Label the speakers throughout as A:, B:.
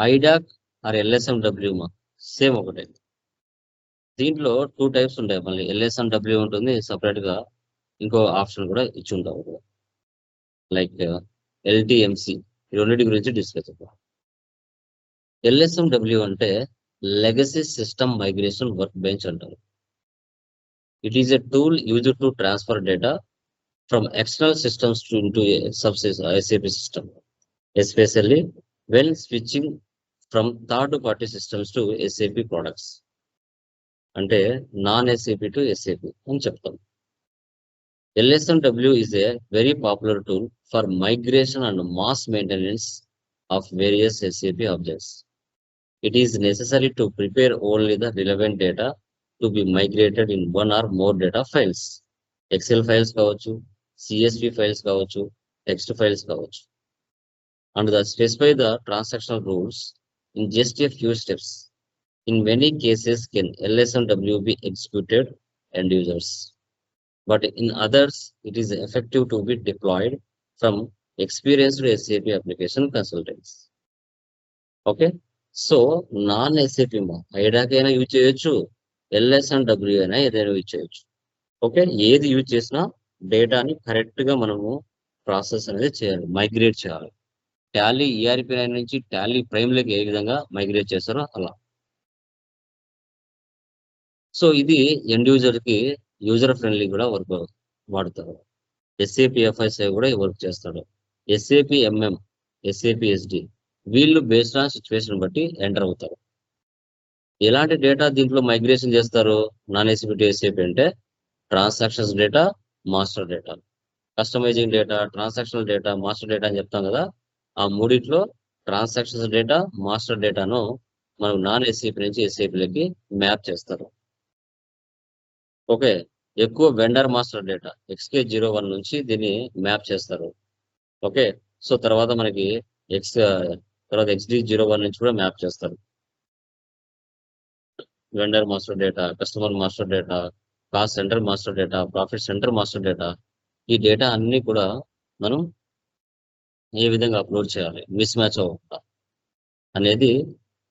A: IDoc are LSMW same ఒకటే. దీంట్లో 2 types ఉంటాయి. మళ్ళీ ఎల్ఎస్ఎండబ్ల్యూ ఉంటుంది, సపరేట్ గా ఇంకో ఆప్షన్ కూడా ఇచ్చి ఉంటారు. లైక్ ఎల్టిఎంసి, ఈ రెండింటి గురించి డిస్కస్ చేద్దాం. ఎల్ఎస్ఎండబ్ల్యూ అంటే legacy system migration workbench అంటారు. It is a tool used to transfer data from external systems into a SAP system, especially when switching from third-party systems to SAP products. అంటే non SAP to SAP అని చెప్తాం. LSMW is a very popular tool for migration and mass maintenance of various SAP objects. It is necessary to prepare only the relevant data to be migrated in one or more data files. Excel files కావచ్చు, CSV files కావచ్చు, text files కావచ్చు. And specify the transactional rules in just a few steps. In many cases, can LSMW be executed end users, but in others, it is effective to be deployed from experienced SAP application consultants. Okay, so non-SAP IDoc అయినా use చేయొచ్చు, LSMW అయినా ఏదైనా use చేయొచ్చు. Okay, ఏది use చేసినా డేటాని correct గా మనము ప్రాసెస్ అనేది చేయాలి, మైగ్రేట్ చేయాలి. టాలీ ERP9 నుంచి టాలీ ప్రైమ్లోకి ఏ విధంగా మైగ్రేట్ చేస్తారో అలా. సో ఇది ఎండ్ యూజర్ కి యూజర్ ఫ్రెండ్లీ కూడా వర్క్ వాడతారు. SAP FSI కూడా వర్క్ చేస్తాడు. SAP MM, SAP SD వీళ్ళు బేస్డ్ ఆన్ సిచ్యువేషన్ బట్టి ఎంటర్ అవుతారు. ఎలాంటి డేటా దీంట్లో మైగ్రేషన్ చేస్తారు నాన్ SAP టు SAP అంటే transactions data, master data. Customising data, transactional data, master data అని చెప్తాం కదా, ఆ మూడిట్లో ట్రాన్సాక్షన్స్ డేటా, మాస్టర్ డేటాను మనం నాన్ SAP నుంచి SAPలోకి మ్యాప్ చేస్తారు. ఓకే, ఎక్కువ వెండర్ మాస్టర్ డేటా XK01 నుంచి దీన్ని మ్యాప్ చేస్తారు. ఓకే, సో తర్వాత మనకి తర్వాత XD01 నుంచి కూడా మ్యాప్ చేస్తారు. Vendor master data, customer master data, cost centre master data, profit centre master data, ఈ డేటా అన్ని కూడా మనం ఏ విధంగా అప్లోడ్ చేయాలి మిస్ మ్యాచ్ అవ్వకుండా అనేది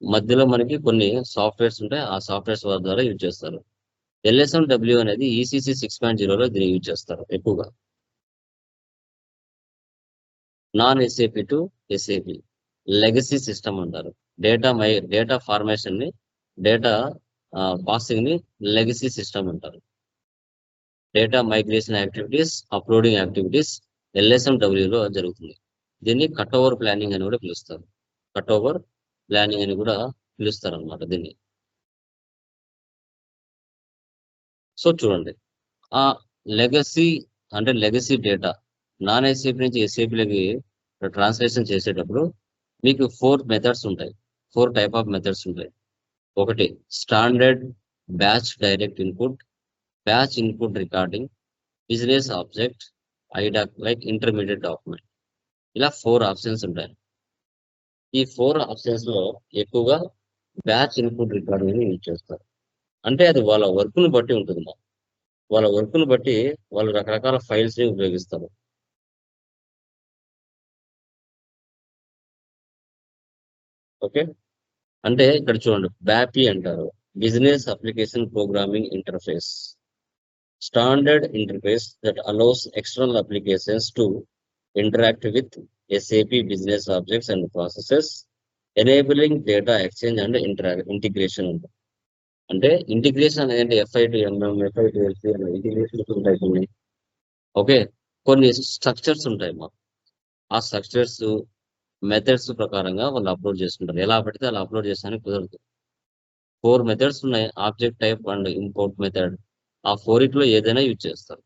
A: మధ్యలో మనకి కొన్ని సాఫ్ట్వేర్స్ ఉంటాయి, ఆ సాఫ్ట్వేర్స్ ద్వారా యూజ్ చేస్తారు. LSMW అనేది ECC 6.0లో దీన్ని యూజ్ చేస్తారు ఎక్కువగా. Non SAP to SAP legacy system అంటారు. డేటా ఫార్మేషన్ ని, డేటా పాసింగ్ ని లెగసీ సిస్టమ్ అంటారు. Data migration activities, uploading activities LSMWలో జరుగుతుంది. దీన్ని కట్ ఓవర్ ప్లానింగ్ అని కూడా పిలుస్తారు. కట్ ఓవర్ ప్లానింగ్ అని కూడా పిలుస్తారు అనమాట దీన్ని. సో చూడండి, ఆ లెగసీ అంటే లెగసీ డేటా నాన్ SAP నుంచి SAPలోకి ట్రాన్స్లేషన్ చేసేటప్పుడు మీకు 4 మెథడ్స్ ఉంటాయి, 4 టైప్ ఆఫ్ మెథడ్స్ ఉంటాయి. ఒకటి standard batch direct input, batch input recording, business object, IDoc like intermediate document. ఇలా 4 ఆప్షన్స్ ఉంటాయి. ఈ 4 ఆప్షన్స్ లో ఎక్కువగా బ్యాచ్ ఇన్పుట్ రికార్డింగ్ యూజ్ చేస్తారు. అంటే అది వాళ్ళ వర్క్ ను బట్టి ఉంటుంది. వాళ్ళ వర్క్ ను బట్టి వాళ్ళు రకరకాల ఫైల్స్ ని ఉపయోగిస్తారు. ఓకే, అంటే ఇక్కడ చూడండి, BAPI అంటారు, business application programming interface. Standard interface that allows external applications to interact with SAP business objects and processes, enabling data exchange and integration. అంటే ఇంటిగ్రేషన్ అనేది FI to MM, FI to LC అనే integrations ఉంటాయి కొన్ని. Okay, కొన్ని structures ఉంటాయి మాకు, ఆ structures methods ప్రకారంగా వాళ్ళు అప్లోడ్ చేసుకుంటారు. ఎలా పడితే అలా అప్లోడ్ చేస్తానికి కుదరదు. 4 మెథడ్స్ ఉన్నాయి, object type and import method. ఆ 4లో ఏదైనా యూజ్ చేస్తారు.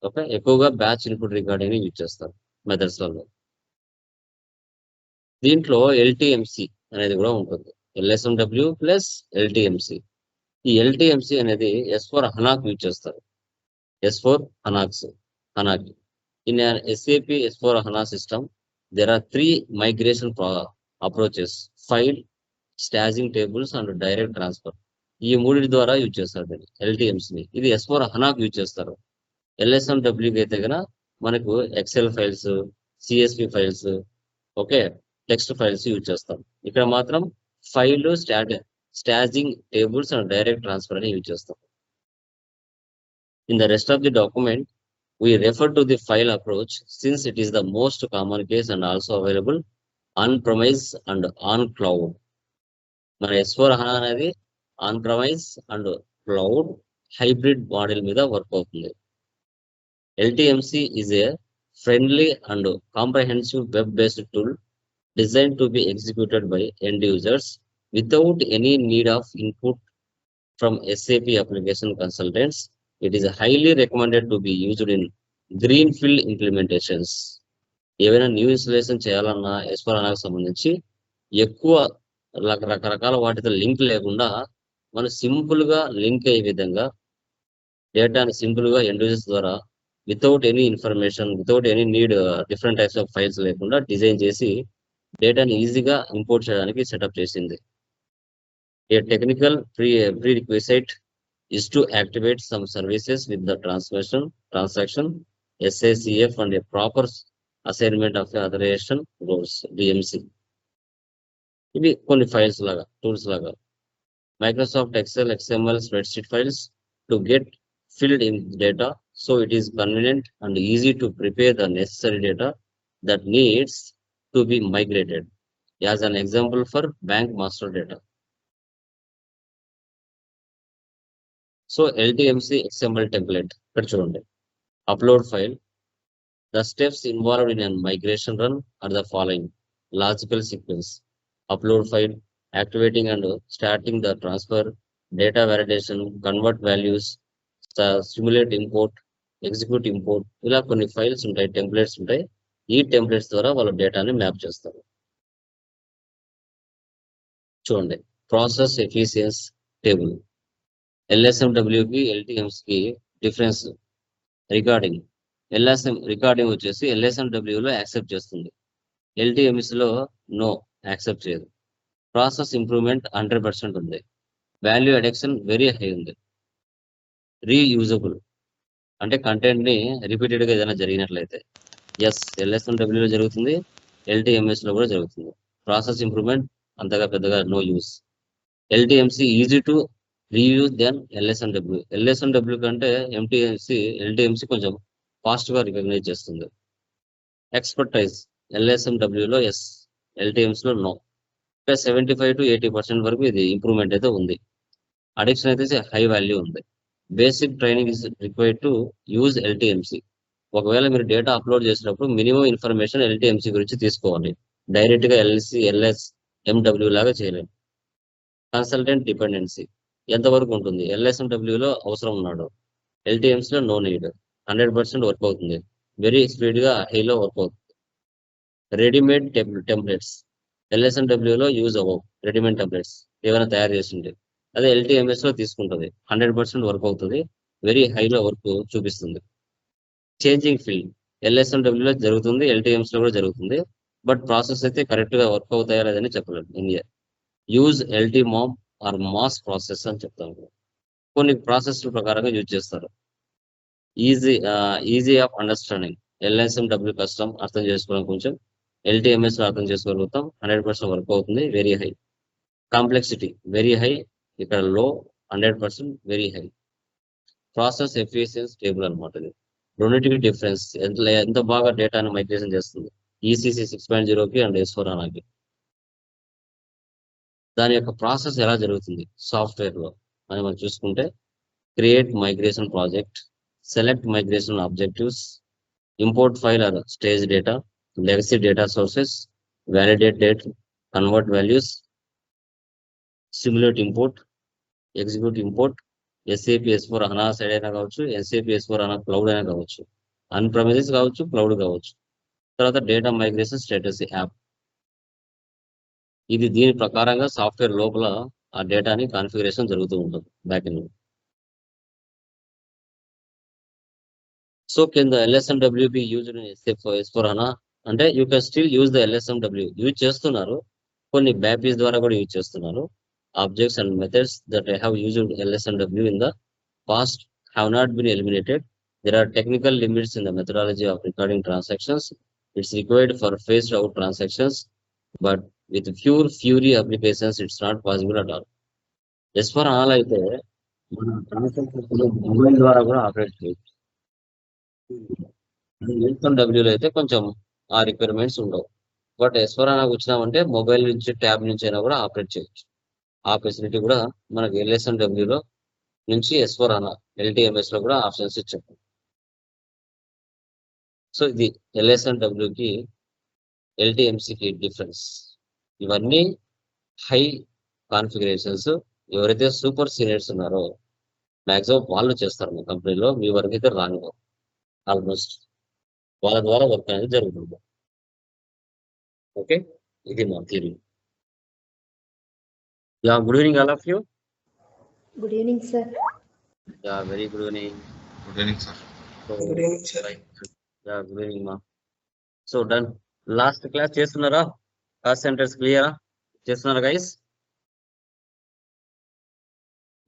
A: ఓకే, ఎక్కువగా బ్యాచ్ ఇన్పుట్ రికార్డింగ్ యూజ్ చేస్తారు మెథడ్స్ వల్ల. దీంట్లో LTMC అనేది కూడా ఉంటుంది, LSMW ప్లస్ LTMC. ఈ LTMC అనేది S/4HANA యూజ్ చేస్తారు. S/4HANA. In an SAP S/4HANA system, there are 3 migration approaches: file, staging tables and direct transfer. ఈ మూడింటి ద్వారా యూజ్ చేస్తారు దీన్ని, LTMC ని. ఇది S/4HANA యూజ్ చేస్తారు. LSMW అయితే కనుక మనకు Excel files, CSV files, okay, text files use చేస్తాం. ఇక్కడ మాత్రం file staging tables and direct transfer అని యూజ్ చేస్తాం. In the rest of the document, we refer to the file approach since it is the most common case and also available on-premise and on cloud. మన S/4HANA అనేది on premise and cloud hybrid model మీద work అవుతుంది. LTMC is a friendly and comprehensive web-based tool designed to be executed by end users without any need of input from SAP application consultants. It is highly recommended to be used in greenfield implementations. ఏవైనా new installation చేయాలన్నా S/4HANAకు సంబంధించి ఎక్కువ రకరకాల వాటితో link లేకుండా మనం simple గా link అయ్యే విధంగా డేటాని సింపుల్ గా ఎండ్ యూజర్స్ ద్వారా without any information without any need different types of files లేకుండా డిజైన్ చేసి డేటాని ఈజీగా ఇంపోర్ట్ చేయడానికి సెటప్ చేసింది. A technical prerequisite is to activate some services with the transaction, SACF and a proper assignment of authorization roles, DMC. ఇవి కొన్ని files లాగా tools లాగా Microsoft Excel XML spreadsheet files to get filled in data, so it is convenient and easy to prepare the necessary data that needs to be migrated. As an example for bank master data. So LTMC XML template, ఇక్కడ చూడండి. Upload file. The steps involved in a migration run are the following. Logical sequence. Upload file, activating and starting the transfer, data validation, convert values, simulate import, execute import. ఇలా కొన్ని files ఉంటాయి, templates ఉంటాయి. ఈ templates ద్వారా వాళ్ళ డేటాని map చేస్తారు. చూడండి, ప్రాసెస్ ఎఫిషియన్స్ టేబుల్. LSMW కి LTMC కి డిఫరెన్స్ రికార్డింగ్. రికార్డింగ్ వచ్చేసి LSMW లో యాక్సెప్ట్ చేస్తుంది, LTMC లో నో యాక్సెప్ట్ చేయదు. ప్రాసెస్ ఇంప్రూవ్మెంట్ 100% ఉంది. వాల్యూ అడిక్షన్ వెరీ హై ఉంది. రీయూజబుల్ అంటే కంటెంట్ ని రిపీటెడ్ గా ఏదైనా జరిగినట్లయితే ఎస్ LSMW లో జరుగుతుంది, LTMS లో కూడా జరుగుతుంది. ప్రాసెస్ ఇంప్రూవ్మెంట్ అంతగా పెద్దగా no use. LTMC easy to reuse then LSMW. LSMW కంటే LTMC కొంచెం ఫాస్ట్ గా రికగ్నైజ్ చేస్తుంది. ఎక్స్పర్టైజ్ LSMW లో ఎస్, LTMC లో నో. 75 to 80% వరకు ఇది ఇంప్రూవ్మెంట్ అయితే ఉంది. అడిక్షన్ అయితే హై వాల్యూ ఉంది. Basic training is required to use LTMC. ఒకవేళ మీరు డేటా అప్లోడ్ చేసినప్పుడు మినిమం ఇన్ఫర్మేషన్ LTMC గురించి తీసుకోవాలి. డైరెక్ట్ గా LSMW లాగా చేయలేము. కన్సల్టెంట్ డిపెండెన్సీ ఎంతవరకు ఉంటుంది? LSMW లో అవసరం ఉన్నాడు, LTMC లో నో నీడ్. 100% వర్క్ అవుతుంది, వెరీ స్పీడ్ గా హైలో వర్క్ అవుతుంది. రెడీమేడ్ టెంప్లెట్స్ LSMW లో యూజ్ అవ్వవు. రెడీమేడ్ టెంప్లెట్స్ ఏమైనా తయారు చేసింది అదే LTMS లో తీసుకుంటుంది, 100% వర్క్ అవుతుంది, వెరీ హైలో వర్క్ చూపిస్తుంది. చేంజింగ్ ఫీల్డ్ LSMW లో జరుగుతుంది, LTMS లో కూడా జరుగుతుంది. బట్ ప్రాసెస్ అయితే కరెక్ట్ గా వర్క్ అవుతాయా లేదని చెప్పలేదు. India use LTMOM or mass process అని చెప్తాము. కొన్ని ప్రాసెస్ ప్రకారంగా యూజ్ చేస్తారు. ఈజీ ఆఫ్ అండర్స్టాండింగ్ LSMW కష్టం అర్థం చేసుకోవడం కొంచెం, LTMS లో అర్థం చేసుకోగలుగుతాం, 100% వర్క్ అవుతుంది, very high. Complexity very high, ఇక్కడ లో, 100% very high. Process efficiency table అనమాట. ఇది రెండింటికి డిఫరెన్స్ ఎంత బాగా డేటాను మైగ్రేషన్ చేస్తుంది ECC 6.0కి అండ్ S/4HANAకి. దాని యొక్క ప్రాసెస్ ఎలా జరుగుతుంది సాఫ్ట్వేర్ లో అని మనం చూసుకుంటే, create migration project, select migration objectives, import file or stage data, legacy data sources, validate date, convert values, simulate import, execute import. SAP S/4HANA side అయినా కావచ్చు, SAP S/4HANA క్లౌడ్ అయినా కావచ్చు, అన్ ప్రెమిసెస్ కావచ్చు, క్లౌడ్ కావచ్చు. తర్వాత డేటా మైగ్రేషన్ స్టేటస్ యాప్. ఇది దీని ప్రకారంగా సాఫ్ట్వేర్ లోపల ఆ డేటాని కాన్ఫిగరేషన్ జరుగుతూ ఉంటుంది back end. So can the LSMW be used in S/4HANA అంటే you can still use the LSMW. Use చేస్తున్నారు, కొన్ని బ్యాపీస్ ద్వారా కూడా యూజ్ చేస్తున్నారు. Objects and methods that I have used LSMW in the past have not been eliminated. There are technical limits in the methodology of recording transactions. It's required for phased out transactions but with pure fury applications it's not possible at all. S/4HANA అయితే మన transactions mobile ద్వారా కూడా operate చేయొచ్చు. S/1W అయితే కొంచెం ఆ requirements ఉండవు. But S/4HANA వచ్చినామంటే mobile నుంచి ట్యాబ్ నుంచి అయినా కూడా ఆపరేట్ చేయొచ్చు. ఆ ఫెసిలిటీ కూడా మనకి LS&W లో నుంచి S/4HANA LTMS లో కూడా ఆప్షన్స్ ఇచ్చారు. సో ఇది LS&W కి LTMC కి డిఫరెన్స్. ఇవన్నీ హై కాన్ఫిగరేషన్స్ ఎవరైతే సూపర్ సీనియర్స్ ఉన్నారో మాక్సిమం వాళ్ళు చేస్తారు మా కంపెనీలో. మీ వరకు అయితే రాని ఆల్మోస్ట్ వాళ్ళ ద్వారా వర్క్ అనేది జరుగుతుంది. ఓకే, ఇది మా theory. Yeah, good evening all of you.
B: Good evening, sir.
A: Yeah, very good evening.
C: Good evening sir.
D: Good evening sir.
A: Yeah, good evening మా. So done. లాస్ట్ క్లాస్ చేస్తున్నారా? కాస్ట్ సెంటర్స్ క్లియరా? చేస్తున్నారా guys?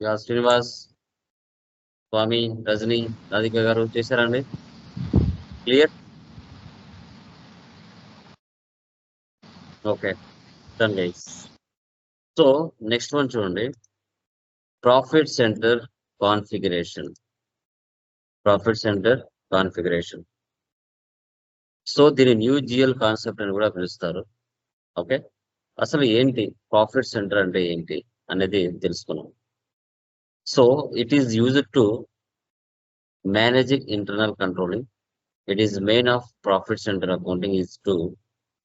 A: Yeah, Srinivas, Swamy, Rajani, Radhika గారు చేశారండి? Clear? Okay, done guys. So next one చూడండి, profit centre configuration. Profit centre configuration. So దీని new GL concept అని కూడా పిలుస్తారు. ఓకే, అసలు ఏంటి ప్రాఫిట్ సెంటర్ అంటే ఏంటి అనేది తెలుసుకున్నాం. So it is used to managing internal controlling. It is main of profit centre accounting is to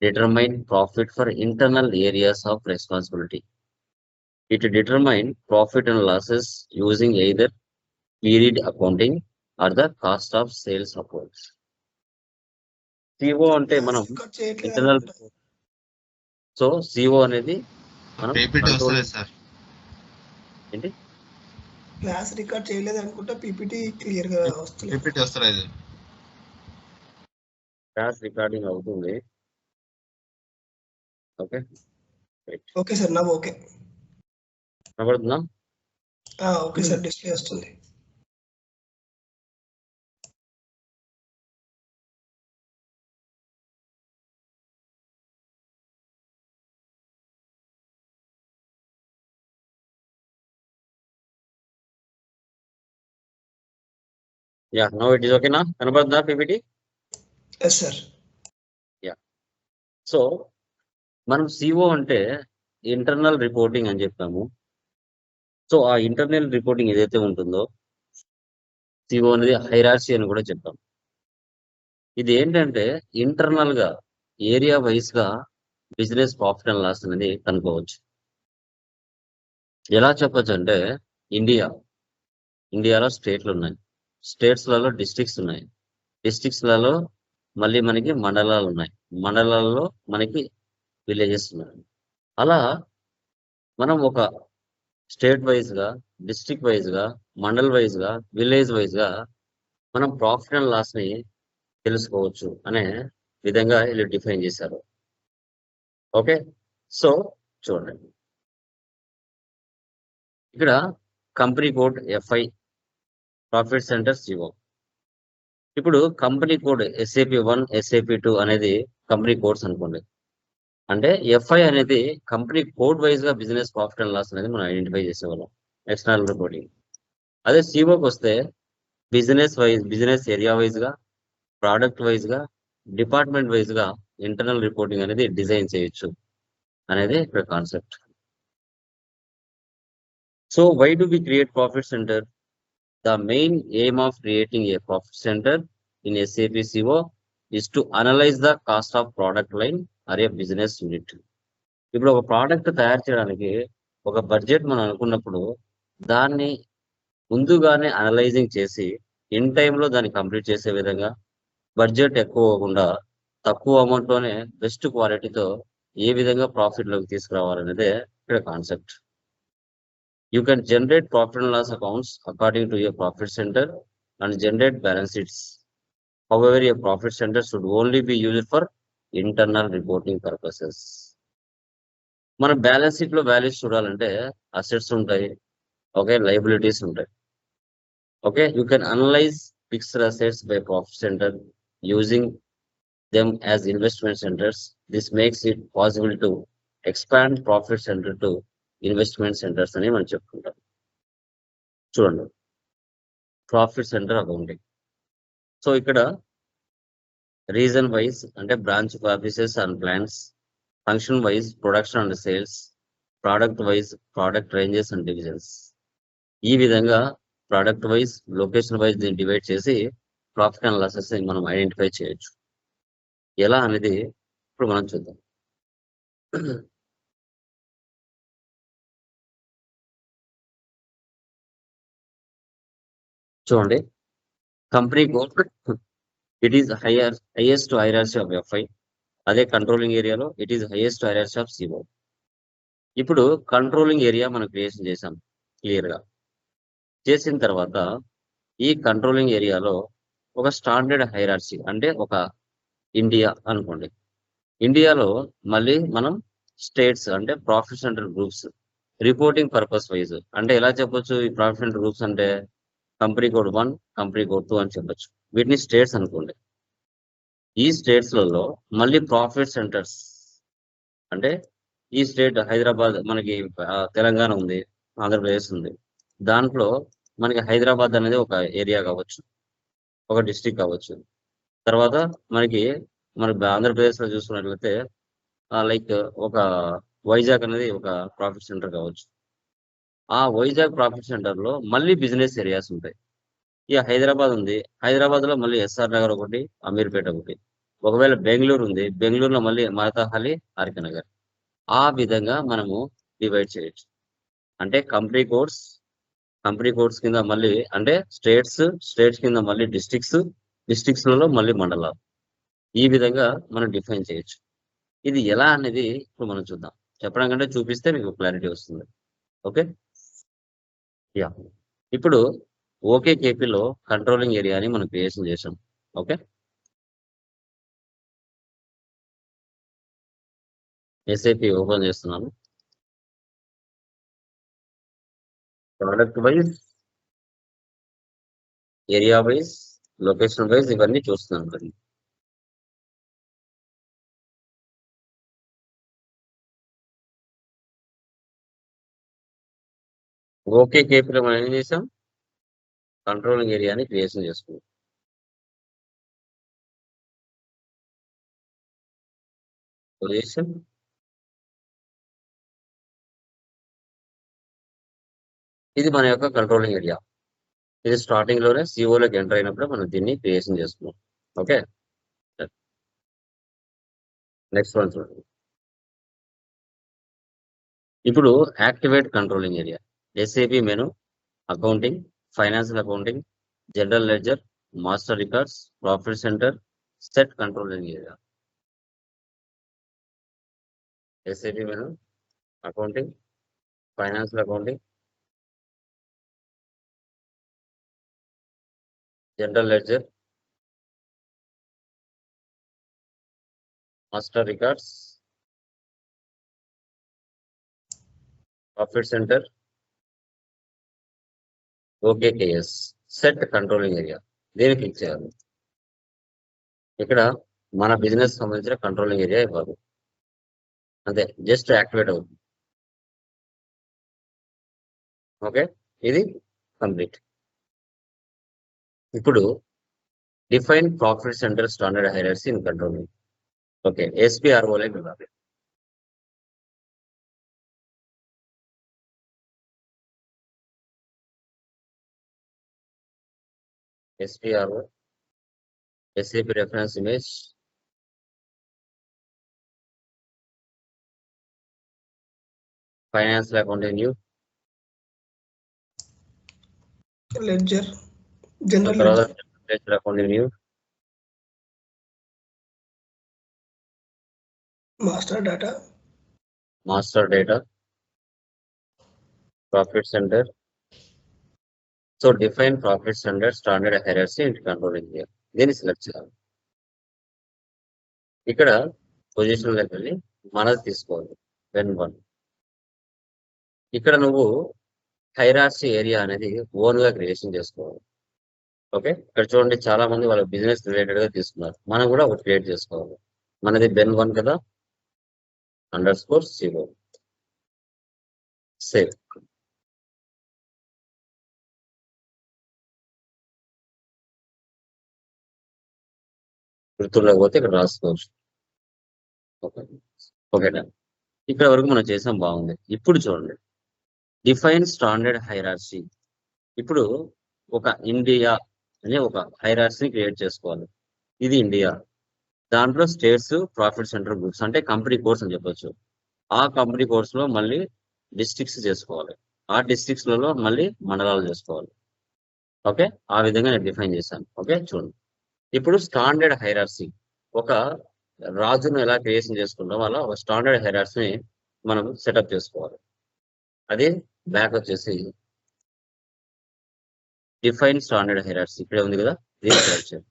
A: determine profit for internal areas of responsibility. It determine profit and losses using either period accounting or the cost of sales reports. CO అంటే మనం internal. So CO అనేది మనం
C: PPT వస్తలేదు sir.
A: ఏంటి
D: class record చేయలేదు అనుకుంటా, PPT clear గా వస్తుంది.
C: పీపీటీ వస్తలేదు.
A: క్లాస్ రికార్డింగ్ అవుతుంది. ఓకే,
D: ఓకే సార్, నా ఓకే.
A: కనబడుతుందా?
D: ఓకే సార్, డిస్ప్లే వస్తుంది.
A: యా, నో ఇట్ ఈస్ ఓకేనా? కనబడుతుందా PPT?
D: Yes sir.
A: Yeah, so మనం CO అంటే ఇంటర్నల్ రిపోర్టింగ్ అని చెప్పాము. సో ఆ ఇంటర్నల్ రిపోర్టింగ్ ఏదైతే ఉంటుందో CO అనేది హైరార్సీ అని కూడా చెప్పాం. ఇది ఏంటంటే ఇంటర్నల్ గా ఏరియా వైజ్ గా బిజినెస్ ప్రాఫిట్ అండ్ లాస్ అనేది కనుక్కోవచ్చు. ఎలా చెప్పొచ్చు అంటే ఇండియాలో స్టేట్లు ఉన్నాయి, స్టేట్స్లలో డిస్ట్రిక్ట్స్ ఉన్నాయి, డిస్ట్రిక్ట్స్లలో మళ్ళీ మనకి మండలాలు ఉన్నాయి, మండలాల్లో మనకి విలేజెస్ ఉన్నాయి. అలా మనం ఒక స్టేట్ వైజ్ గా, డిస్ట్రిక్ట్ వైజ్ గా, మండల్ వైజ్ గా, విలేజ్ వైజ్ గా మనం ప్రాఫిట్ అండ్ లాస్ ని తెలుసుకోవచ్చు అనే విధంగా వీళ్ళు డిఫైన్ చేశారు. ఓకే, సో చూడండి ఇక్కడ company code FI, profit centre CO. ఇప్పుడు కంపెనీ కోడ్ SAP1, SAP2 అనేది కంపెనీ కోడ్స్ అనుకోండి. అంటే FI అనేది కంపెనీ కోడ్ వైజ్ గా బిజినెస్ ప్రాఫిట్ అండ్ లాస్ అనేది మనం ఐడెంటిఫై చేసేవాళ్ళం ఎక్స్టర్నల్ రిపోర్టింగ్. అదే COకి వస్తే బిజినెస్ ఏరియా వైజ్ గా, ప్రోడక్ట్ వైజ్ గా, డిపార్ట్మెంట్ వైజ్ గా ఇంటర్నల్ రిపోర్టింగ్ అనేది డిజైన్ చేయొచ్చు అనేది ఇక్కడ concept. So why do we create profit centre? The main aim of creating a profit center in SAP CO is to analyze the cost of product line or a business unit. ఇప్పుడు ఒక product తయారు చేయడానికి ఒక budget మనం అనుకున్నప్పుడు దాన్ని ముందుగానే analysing చేసి ఇన్ టైంలో దాన్ని కంప్లీట్ చేసే విధంగా, బడ్జెట్ ఎక్కువ అవ్వకుండా తక్కువ అమౌంట్లోనే బెస్ట్ క్వాలిటీతో ఏ విధంగా ప్రాఫిట్లోకి తీసుకురావాలనేదే ఇక్కడ concept. You can generate profit and loss accounts according to your profit center and generate balance sheets. However, your profit center should only be used for internal reporting purposes. మన balance sheet లో values చూడాలంటే assets ఉంటాయి, okay, liabilities ఉంటాయి. Okay, you can analyse fixed assets by profit centre using them as investment centers. This makes it possible to expand profit center to investment centers అని మనం చెప్పుకుంటాం. చూడండి, profit centre accounting. So ఇక్కడ region wise అంటే branch offices and plans, function wise production and sales, product wise product ranges and divisions. ఈ విధంగా product wise, location wise దీన్ని divide చేసి ప్రాఫిట్ అండ్ లాసెస్ మనం ఐడెంటిఫై చేయొచ్చు. ఎలా అనేది ఇప్పుడు మనం చూద్దాం. చూడండి, company code it is highest hierarchy of FI. అదే కంట్రోలింగ్ ఏరియాలో it is highest hierarchy of CO. ఇప్పుడు కంట్రోలింగ్ ఏరియా మనం క్రియేషన్ చేసాం క్లియర్ గా. చేసిన తర్వాత ఈ కంట్రోలింగ్ ఏరియాలో ఒక స్టాండర్డ్ హైరార్సీ అంటే ఒక ఇండియా అనుకోండి. ఇండియాలో మళ్ళీ మనం స్టేట్స్ అంటే profit centre groups reporting purpose wise అంటే ఎలా చెప్పొచ్చు? ఈ ప్రాఫిట్ సెంటర్ గ్రూప్స్ అంటే కంపెనీ కోడ్ 1, కంపెనీ కోడ్ 2 అని చెప్పొచ్చు. వీటిని స్టేట్స్ అనుకోండి. ఈ స్టేట్స్లలో మళ్ళీ ప్రాఫిట్ సెంటర్స్ అంటే ఈ స్టేట్ హైదరాబాద్, మనకి తెలంగాణ ఉంది, ఆంధ్రప్రదేశ్ ఉంది. దాంట్లో మనకి హైదరాబాద్ అనేది ఒక ఏరియా కావచ్చు, ఒక డిస్ట్రిక్ట్ కావచ్చు. తర్వాత మనకి ఆంధ్రప్రదేశ్ లో చూసుకున్నట్లయితే లైక్ ఒక వైజాగ్ అనేది ఒక ప్రాఫిట్ సెంటర్ కావచ్చు. ఆ వైజాగ్ ప్రాఫిట్ సెంటర్ లో మళ్ళీ బిజినెస్ ఏరియాస్ ఉంటాయి. ఇక హైదరాబాద్ ఉంది, హైదరాబాద్ లో మళ్ళీ ఎస్ఆర్ నగర్ ఒకటి, అమీర్పేట ఒకటి. ఒకవేళ బెంగళూరు ఉంది, బెంగళూరులో మళ్ళీ మహతాహలి, ఆర్కే నగర్. ఆ విధంగా మనము డివైడ్ చేయొచ్చు. అంటే కంపెనీ కోడ్స్ కింద మళ్ళీ అంటే స్టేట్స్ కింద మళ్ళీ డిస్ట్రిక్ట్స్ లలో మళ్ళీ మండలాలు. ఈ విధంగా మనం డిఫైన్ చేయొచ్చు. ఇది ఎలా అనేది ఇప్పుడు మనం చూద్దాం. చెప్పడం కంటే చూపిస్తే మీకు క్లారిటీ వస్తుంది. Okay, yeah. ఇప్పుడు ఓకే కేపీలో కంట్రోలింగ్ ఏరియాని మనం క్రియేషన్ చేసాం. ఓకే, ఎస్ఏపి ఓపెన్ చేస్తున్నాను. Product wise, area wise, location wise ఇవన్నీ చూస్తున్నాను. ఓకే కేపీలో మనం ఏం చేసాం? కంట్రోలింగ్ ఏరియాని క్రియేషన్ చేసుకున్నాం. పొజిషన్, ఇది మన యొక్క కంట్రోలింగ్ ఏరియా. ఇది స్టార్టింగ్ లోనే సిఓలోకి ఎంటర్ అయినప్పుడు మనం దీన్ని క్రియేషన్ చేసుకున్నాం. ఓకే, నెక్స్ట్ వన్ చూడండి. ఇప్పుడు activate controlling area. SAP menu, accounting, financial accounting, general ledger, master records, profit centre, set controlling area. SAP menu, accounting, financial accounting, general ledger, master records, profit centre, OKKS, set controlling area. దీన్ని click చేయాలి. ఇక్కడ మన business సంబంధించిన controlling area ఇవ్వాలి. అంతే, just activate అవుతుంది. Okay, ఇది complete. ఇప్పుడు define profit centre standard hierarchy in controlling. Okay, ఎస్పీఆర్ఓలోకి వెళ్ళాలి. SPRO, SAP reference image, financial accounting new,
D: ledger, general
A: ledger accounting new,
D: master
A: data, profit centre. So define profit centre standard hierarchy in controlling area. దీన్ని select చేయాలి. ఇక్కడ position లోకి వెళ్ళి మనది తీసుకోవాలి. When 1 ఇక్కడ నువ్వు హైరార్సీ ఏరియా అనేది ఓన్ గా క్రియేషన్ చేసుకోవాలి. ఓకే, ఇక్కడ చూడండి చాలా మంది వాళ్ళ బిజినెస్ రిలేటెడ్ గా తీసుకున్నారు. మనం కూడా ఒకటి క్రియేట్ చేసుకోవాలి. మనది Ben1 కదా, _0 సేవ్. గుర్తుండకపోతే ఇక్కడ రాసుకోవచ్చు. ఓకే, ఓకేనా? ఇక్కడ వరకు మనం చేసాం, బాగుంది. ఇప్పుడు చూడండి, డిఫైన్ స్టాండర్డ్ హైరార్సీ. ఇప్పుడు ఒక ఇండియా అనే ఒక హైరార్సీని క్రియేట్ చేసుకోవాలి. ఇది ఇండియా, దాంట్లో స్టేట్స్, ప్రాఫిట్ సెంటర్ గ్రూప్స్ అంటే కంపెనీ కోడ్స్ అని చెప్పొచ్చు. ఆ కంపెనీ కోడ్స్ లో మళ్ళీ డిస్ట్రిక్ట్స్ చేసుకోవాలి. ఆ డిస్ట్రిక్ట్స్ లలో మళ్ళీ మండలాలు చేసుకోవాలి. ఓకే, ఆ విధంగా నేను డిఫైన్ చేశాను. ఓకే, చూడండి. ఇప్పుడు స్టాండర్డ్ హైరార్సీ, ఒక రాజును ఎలా క్రియేషన్ చేసుకుంటాం అలా ఒక స్టాండర్డ్ హైరార్సీని మనం సెటప్ చేసుకోవాలి. అదే బ్యాక్ వచ్చేసి డిఫైన్ స్టాండర్డ్ హైరార్సీ ఇక్కడే ఉంది కదా, దీన్ని సెలెక్ట్ చేయండి.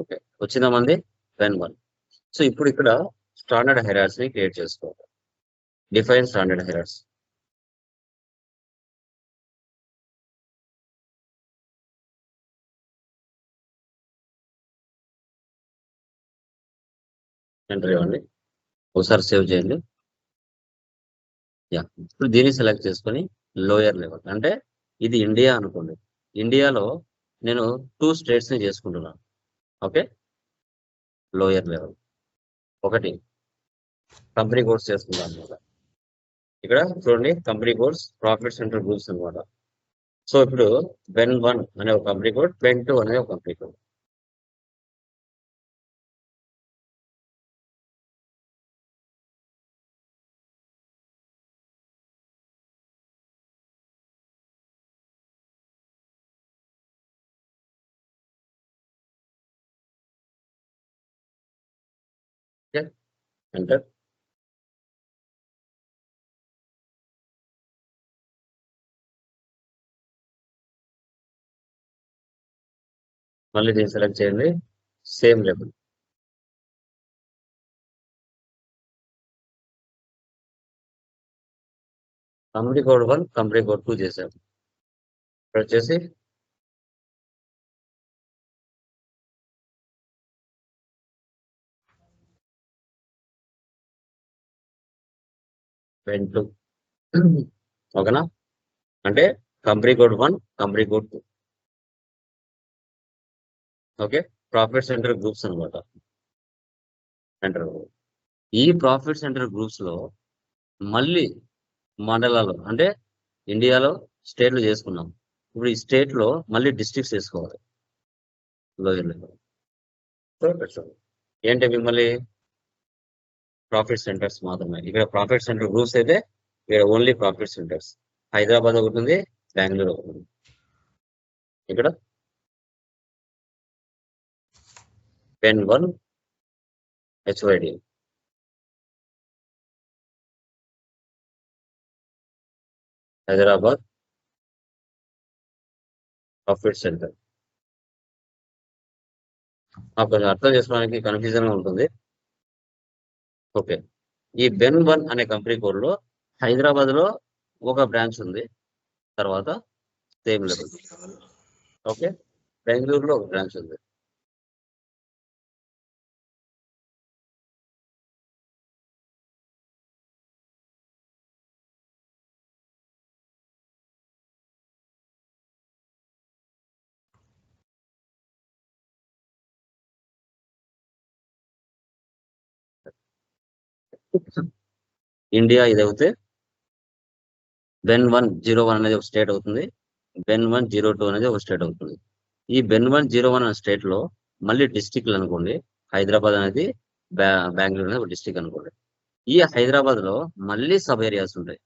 A: ఓకే, వచ్చిందా మంది Ben1. సో ఇప్పుడు ఇక్కడ స్టాండర్డ్ హైరార్సీని క్రియేట్ చేసుకోవాలి. Define standard hierarchy. ఎంటర్ ఇవ్వండి, ఒకసారి సేవ్ చేయండి. యా, ఇప్పుడు దీన్ని సెలెక్ట్ చేసుకొని లోయర్ లెవెల్ అంటే ఇది ఇండియా అనుకోండి. ఇండియాలో నేను 2 స్టేట్స్ ని చేసుకుంటున్నాను. ఓకే, లోయర్ లెవెల్ ఒకటి కంపెనీ కోడ్స్ చేసుకుంటాను అనమాట. ఇక్కడ చూడండి, company codes, profit centre groups అనమాట. సో ఇప్పుడు Ben1 అనే ఒక కంపెనీ కోడ్, Ben2 అనే ఒక కంపెనీ కోడ్. Okay, enter. మళ్ళీ దీన్ని సెలెక్ట్ చేయండి, same level. Company code 1, company code 2 చేశాము. ఇక్కడ వచ్చేసి Ben2. ఓకేనా? అంటే company code 1, company code 2. Okay, profit centre groups అనమాట. ఎంటర్. ఈ ప్రాఫిట్ సెంటర్ గ్రూప్స్ లో మళ్ళీ మండలాలు అంటే ఇండియాలో స్టేట్లు చేసుకున్నాం. ఇప్పుడు ఈ స్టేట్ లో మళ్ళీ డిస్ట్రిక్ట్స్ చేసుకోవాలి. లోయర్ లెవెల్ ఏంటి మిమ్మల్ని ప్రాఫిట్ సెంటర్స్ మాత్రమే. ఇక్కడ ప్రాఫిట్ సెంటర్ గ్రూప్స్ అయితే ఇక్కడ ఓన్లీ ప్రాఫిట్ సెంటర్స్. హైదరాబాద్ ఒకటి ఉంది, బెంగళూరు ఒకటి ఉంది. ఇక్కడ Ben1 HYD. Hyderabad profit centre. కొంచెం అర్థం చేసుకోవడానికి కన్ఫ్యూజన్ గా ఉంటుంది. ఓకే, ఈ Ben1 అనే కంపెనీ కోడ్ లో హైదరాబాద్ లో ఒక బ్రాంచ్ ఉంది, తర్వాత సేమ్ లెవెల్. ఓకే, బెంగళూరులో ఒక బ్రాంచ్ ఉంది. ఇండియా ఇది అవుతే Ben101 అనేది ఒక స్టేట్ అవుతుంది, Ben102 అనేది ఒక స్టేట్ అవుతుంది. ఈ Ben101 అనే స్టేట్ లో మళ్ళీ డిస్టిక్లు అనుకోండి, హైదరాబాద్ అనేది బెంగళూరు అనేది ఒక డిస్టిక్ అనుకోండి. ఈ హైదరాబాద్ లో మళ్ళీ సబ్ ఏరియాస్ ఉంటాయి.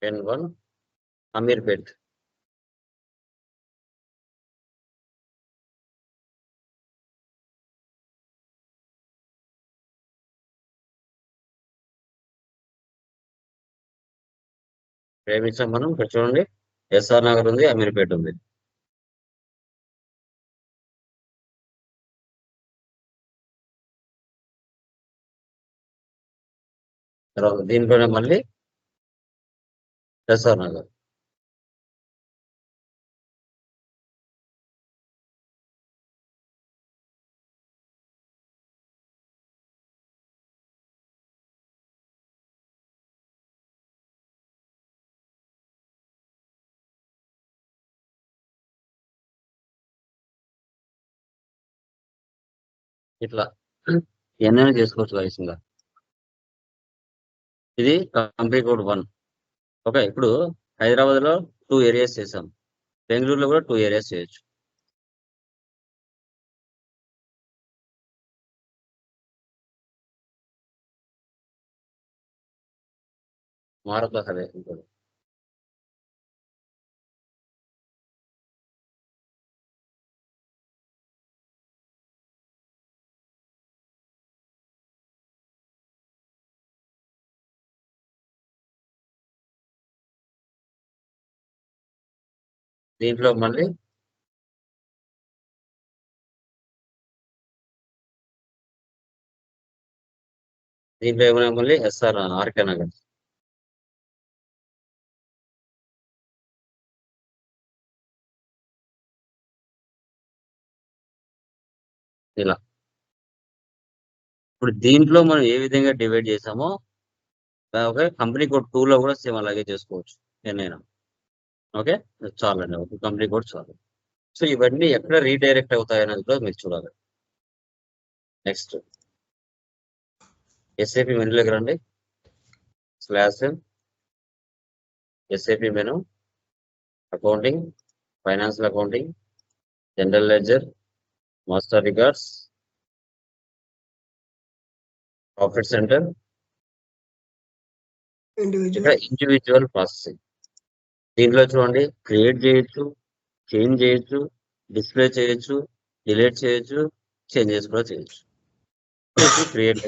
A: Ben1 అమీర్పేట్. ప్రేమించాం మనం. ఇక్కడ చూడండి, ఎస్ఆర్ నగర్ ఉంది, అమీర్పేట ఉంది. తర్వాత దీంట్లోనే మళ్ళీ ఎస్ఆర్ నగర్. ఇట్లా ఎన్నైనా చేసుకోవచ్చు guys ఇంకా. ఇది కంపెనీ కోడ్ 1. ఓకే, ఇప్పుడు హైదరాబాద్ లో 2 ఏరియాస్ చేసాం, బెంగళూరులో కూడా 2 ఏరియాస్ చేయొచ్చు. మారత హరే ఇంకోటి. దీంట్లో మళ్ళీ ఏమైనా మళ్ళీ ఎస్ఆర్ ఆర్కే నగర్. ఇలా ఇప్పుడు దీంట్లో మనం ఏ విధంగా డివైడ్ చేసామో ఓకే, కంపెనీ కోడ్ 2 లో కూడా సేమ్ అలాగే చేసుకోవచ్చు ఎన్నైనా. ఓకే, చాలండి, ఒక కంపెనీ కోడ్ చాలు. సో ఇవన్నీ ఎక్కడ రీడైరెక్ట్ అవుతాయి అనేది కూడా మీరు చూడాలి. నెక్స్ట్ ఎస్ఏపి మెనూలోకి రండి. Slash SAP menu, accounting, financial accounting, general ledger, master records, profit centre, ఇక్కడ
D: ఇండివిజువల్
A: ఇండివిజువల్ ప్రాసెసింగ్. దీంట్లో చూడండి, క్రియేట్ చేయొచ్చు, చేంజ్ చేయొచ్చు, డిస్ప్లే చేయొచ్చు, డిలీట్ చేయొచ్చు, చేంజెస్ కూడా చేయొచ్చు. క్రియేట్.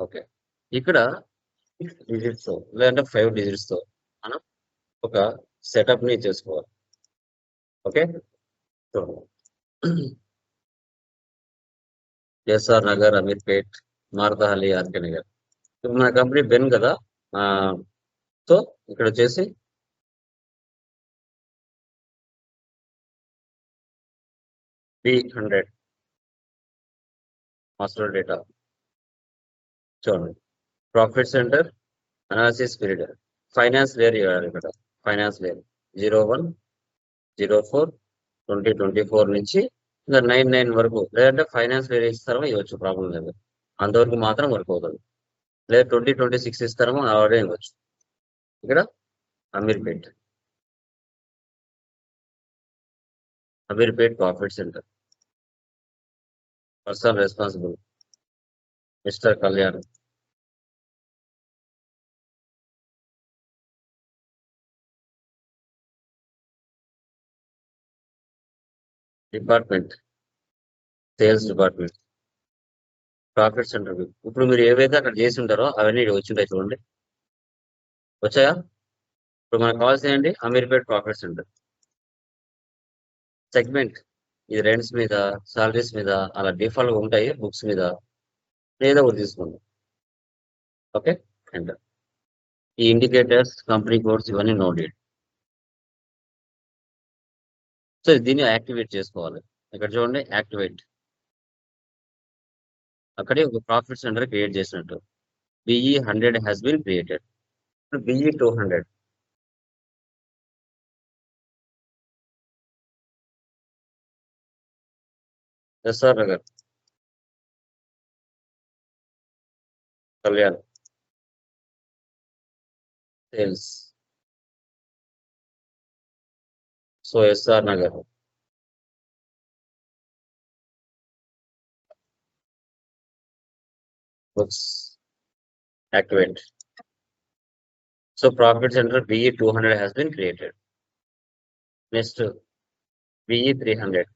A: ఓకే, ఇక్కడ 6 డిజిట్స్ తో లేదంటే 5 డిజిట్స్ తో మనం ఒక సెటప్ ని చేసుకోవాలి. Okay, SR Nagar, Ameerpet, Marathahalli, RK Nagar. ఇప్పుడు మన కంపెనీ బెన్ కదా, సో ఇక్కడ వచ్చేసి B100 మాస్టర్ డేటా. చూడండి, profit centre, analysis period, finance layer ఇవ్వాలి. ఇక్కడ ఫైనాన్స్ లేయర్ 01/04/2024 నుంచి ఇంకా 99 వరకు, లేదంటే ఫైనాన్స్ లేయర్ ఇస్తారో ఇవ్వచ్చు, ప్రాబ్లం లేదు. అంతవరకు మాత్రం వర్క్ అవుతుంది. లేదా 2026 ఇస్తారో ఆవిడే ఇవ్వచ్చు. ఇక్కడ Ameerpet profit centre, personal responsible mister Kalyan. Department sales department, profit centre. ఇప్పుడు మీరు ఏవైతే అక్కడ చేసి ఉంటారో అవన్నీ ఇక్కడ వచ్చింటాయి చూడండి, వచ్చాయా? ఇప్పుడు మనకు కావాల్సిన ఏంటి? Ameerpet profit centre segment. ఇది రెంట్స్ మీద, సాలరీస్ మీద అలా డిఫాల్ట్ ఉంటాయి, బుక్స్ మీద లేదా ఒకటి తీసుకోండి. ఓకే, అండ్ ఈ ఇండికేటర్స్, కంపెనీ కోడ్స్ ఇవన్నీ నోటెడ్. సో దీన్ని యాక్టివేట్ చేసుకోవాలి. ఇక్కడ చూడండి, యాక్టివేట్. అక్కడే ఒక ప్రాఫిట్ సెంటర్ క్రియేట్ చేసినట్టు. BE100 has been created. BE200 SR Nagar, Kalyan sales. So SR Nagar, books activate. So profit centre BE200 has been created. Next BE300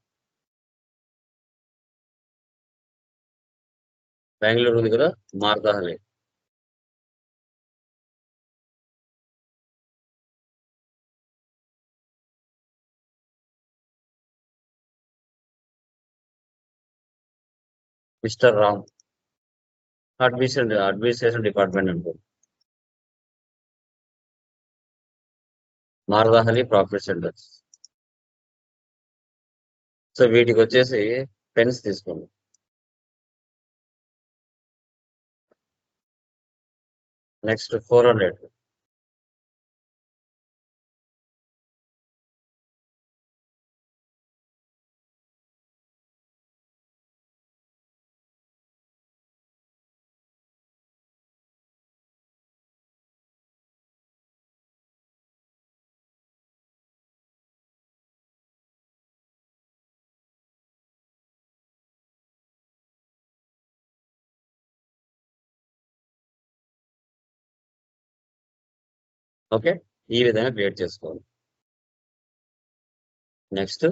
A: Bengaluru ఉంది కదా, Marathahalli. Mister Ram, administration department అంటారు. Marathahalli profit centres. సో వీటికి వచ్చేసి పెన్స్ తీసుకోండి. Next 400. Okay, ఈ విధంగా create చేసుకోవాలి. నెక్స్ట్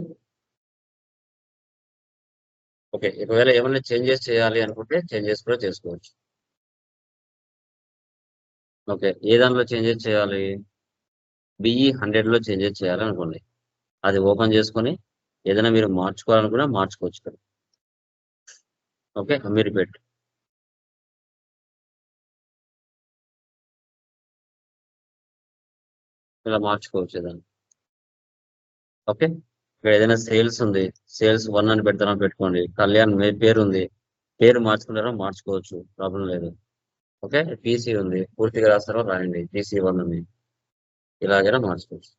A: ఓకే, ఒకవేళ ఏమైనా చేంజెస్ చేయాలి అనుకుంటే చేంజెస్ కూడా చేసుకోవచ్చు. ఓకే, ఏ దాంట్లో చేంజెస్ చేయాలి? బిఈ 100లో చేంజెస్ చేయాలనుకోండి. అది ఓపెన్ చేసుకొని ఏదైనా మీరు మార్చుకోవాలనుకున్నా మార్చుకోవచ్చు ఇక్కడ. ఓకే, మీరు పెట్టు. ఇలా మార్చుకోవచ్చు ఏదైనా. ఓకే, ఇక్కడ ఏదైనా సేల్స్ ఉంది, సేల్స్ 1 అని పెడతారని పెట్టుకోండి. కళ్యాణ్ మీ పేరు ఉంది, పేరు మార్చుకుంటారో మార్చుకోవచ్చు, ప్రాబ్లం లేదు. ఓకే, పీసీ ఉంది, పూర్తిగా రాస్తారో రాయండి, పీసీ 1 ఉంది, ఇలాగైనా మార్చుకోవచ్చు.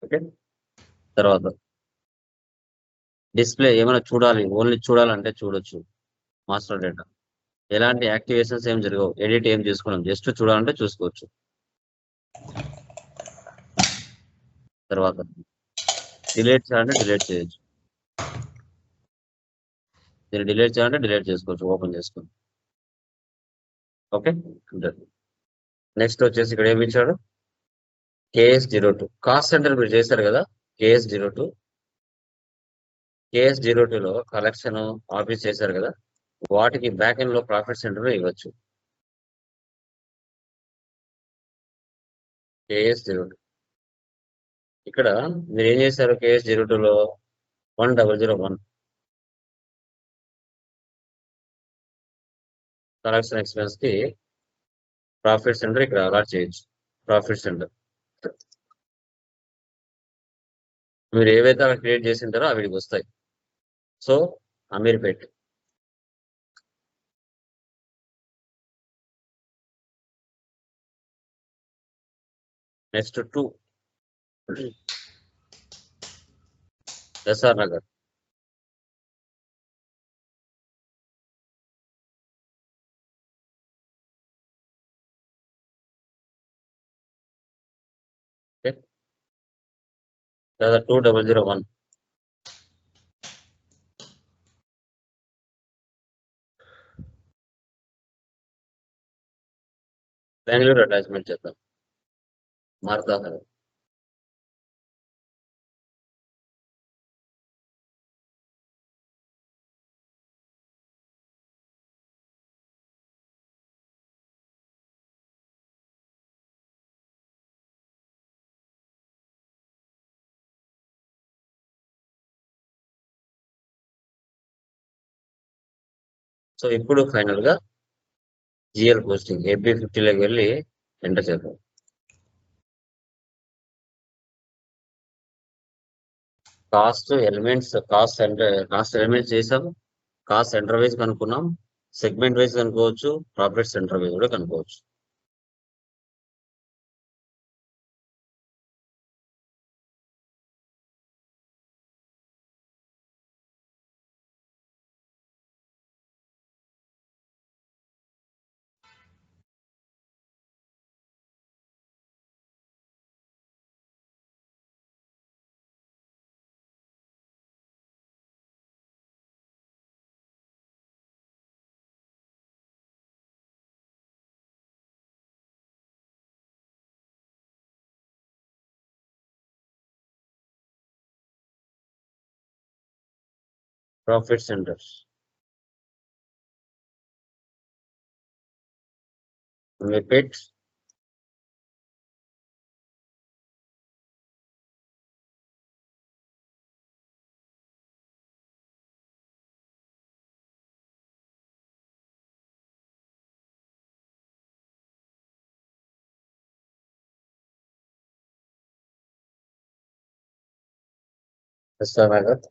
A: ఓకే, తర్వాత డిస్ప్లే ఏమైనా చూడాలి, ఓన్లీ చూడాలంటే చూడొచ్చు. మాస్టర్ డేటా ఎలాంటి యాక్టివేషన్స్ ఏం జరగవు, ఎడిట్ ఏం చేసుకున్నాం, జస్ట్ చూడాలంటే చూసుకోవచ్చు. తర్వాత డిలీట్ చేయాలంటే డిలీట్ చేయొచ్చు. దీన్ని డిలీట్ చేయాలంటే డిలీట్ చేసుకోవచ్చు, ఓపెన్ చేసుకొని. ఓకే, నెక్స్ట్ వచ్చేసి ఇక్కడ ఏమి ఇచ్చాడు? KS02 కాస్ట్ సెంటర్ మీరు చేశారు కదా. KS02 KS02లో కలెక్షన్ ఆఫీస్ చేశారు కదా, వాటికి బ్యాక్ ఎండ్ లో ప్రాఫిట్ సెంటర్ ఇవ్వచ్చు. KS02 ఇక్కడ మీరు ఏం చేశారు? KS02లో 1001 కలెక్షన్ ఎక్స్పెన్స్ కి ప్రాఫిట్ సెంటర్ ఇక్కడ అలాట్ చేయొచ్చు. ప్రాఫిట్ సెంటర్ మీరు ఏవైతే అక్కడ క్రియేట్ చేసింటారో అవిడికి వస్తాయి. So Ameerpet next 2 SR Nagar. Okay, లేదా 2001 బెంగళూరు అటాచ్మెంట్ చేద్దాం. మార్దాహర్ సో ఇప్పుడు ఫైనల్ గా జిఎల్ పోస్టింగ్ AB50లోకి వెళ్ళి ఎంటర్ చేద్దాం. కాస్ట్ ఎలిమెంట్స్ చేసాం. కాస్ట్ సెంటర్ వైజ్ కనుక్కున్నాం, సెగ్మెంట్ వైజ్ కనుక్కోవచ్చు, ప్రాఫిట్ సెంటర్ వైజ్ కూడా కనుక్కోవచ్చు. Profit centres repeat Krishna Nagar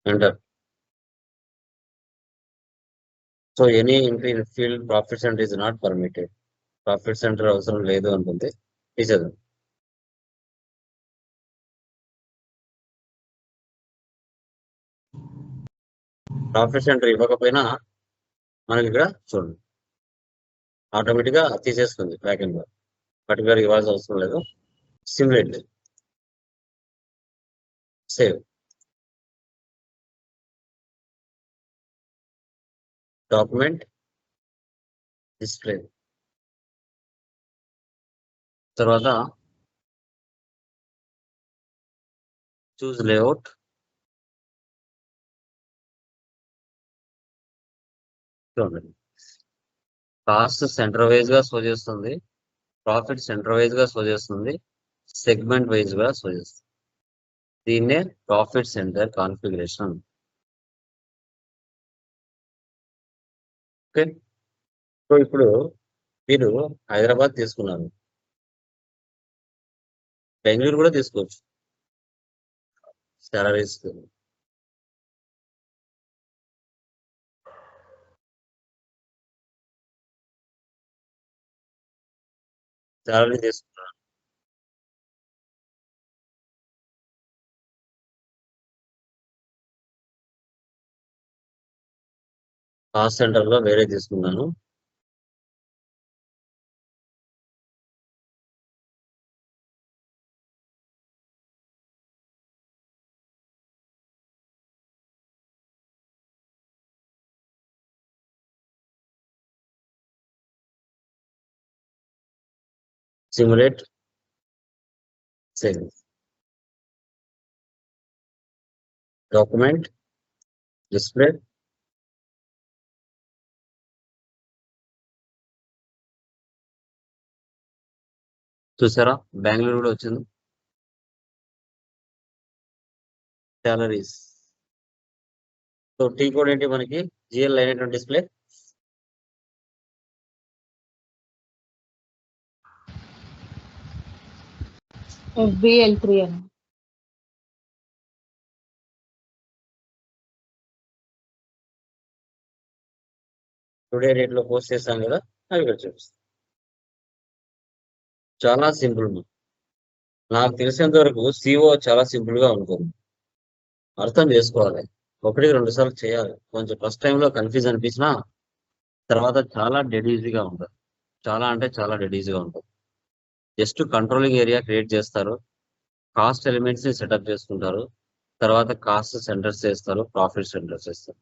A: enter. So any entry in field profit centre is not permitted. Profit centre అవసరం లేదు అంటుంది. ఇది చదువు. ప్రాఫిట్ సెంటర్ ఇవ్వకపోయినా మనకి ఇక్కడ చూడండి ఆటోమేటిక్ గా తీసేసుకుంది బ్యాకెండ్ లో. పర్టికులర్ ఇవ్వాల్సిన అవసరం లేదు. Simulate save document display. తర్వాత చూస్ లేఅవుట్. చూడండి కాస్ట్ సెంటర్ వైజ్ గా షో చేస్తుంది, ప్రాఫిట్ సెంటర్ వైజ్ గా షో చేస్తుంది, సెగ్మెంట్ వైజ్ గా షో చేస్తుంది. దీన్నే profit centre configuration. Okay. So ఇప్పుడు మీరు హైదరాబాద్ తీసుకున్నారు, బెంగళూరు కూడా తీసుకోవచ్చు. సాలరీస్ సాలరీ తీసుకున్నారు, కాస్ట్ సెంటర్ లో వేరే తీసుకున్నాను. Simulate save document display. చూసారా బెంగళూరు కూడా వచ్చింది. సాలరీస్. సో టీ కోడ్ ఏంటి మనకి జిఎల్ అయినటువంటి డిస్ప్లే.
B: FBL3 అని.
A: టుడే డేట్ లో పోస్ట్ చేస్తాం కదా అవి ఇక్కడ చూపిస్తాం. చాలా సింపుల్. నాకు తెలిసినంత వరకు సిఓ చాలా సింపుల్ గా ఉంటుంది, అర్థం చేసుకోవాలి. 1-2 సార్లు చేయాలి. కొంచెం ఫస్ట్ టైంలో కన్ఫ్యూజ్ అనిపించినా తర్వాత చాలా డెడ్ ఈజీగా ఉంటుంది. చాలా అంటే చాలా డెడ్ ఈజీగా ఉంటుంది. జస్ట్ కంట్రోలింగ్ ఏరియా క్రియేట్ చేస్తారు, కాస్ట్ ఎలిమెంట్స్ ని సెటప్ చేసుకుంటారు, తర్వాత కాస్ట్ సెంటర్స్ చేస్తారు, ప్రాఫిట్ సెంటర్స్ చేస్తారు.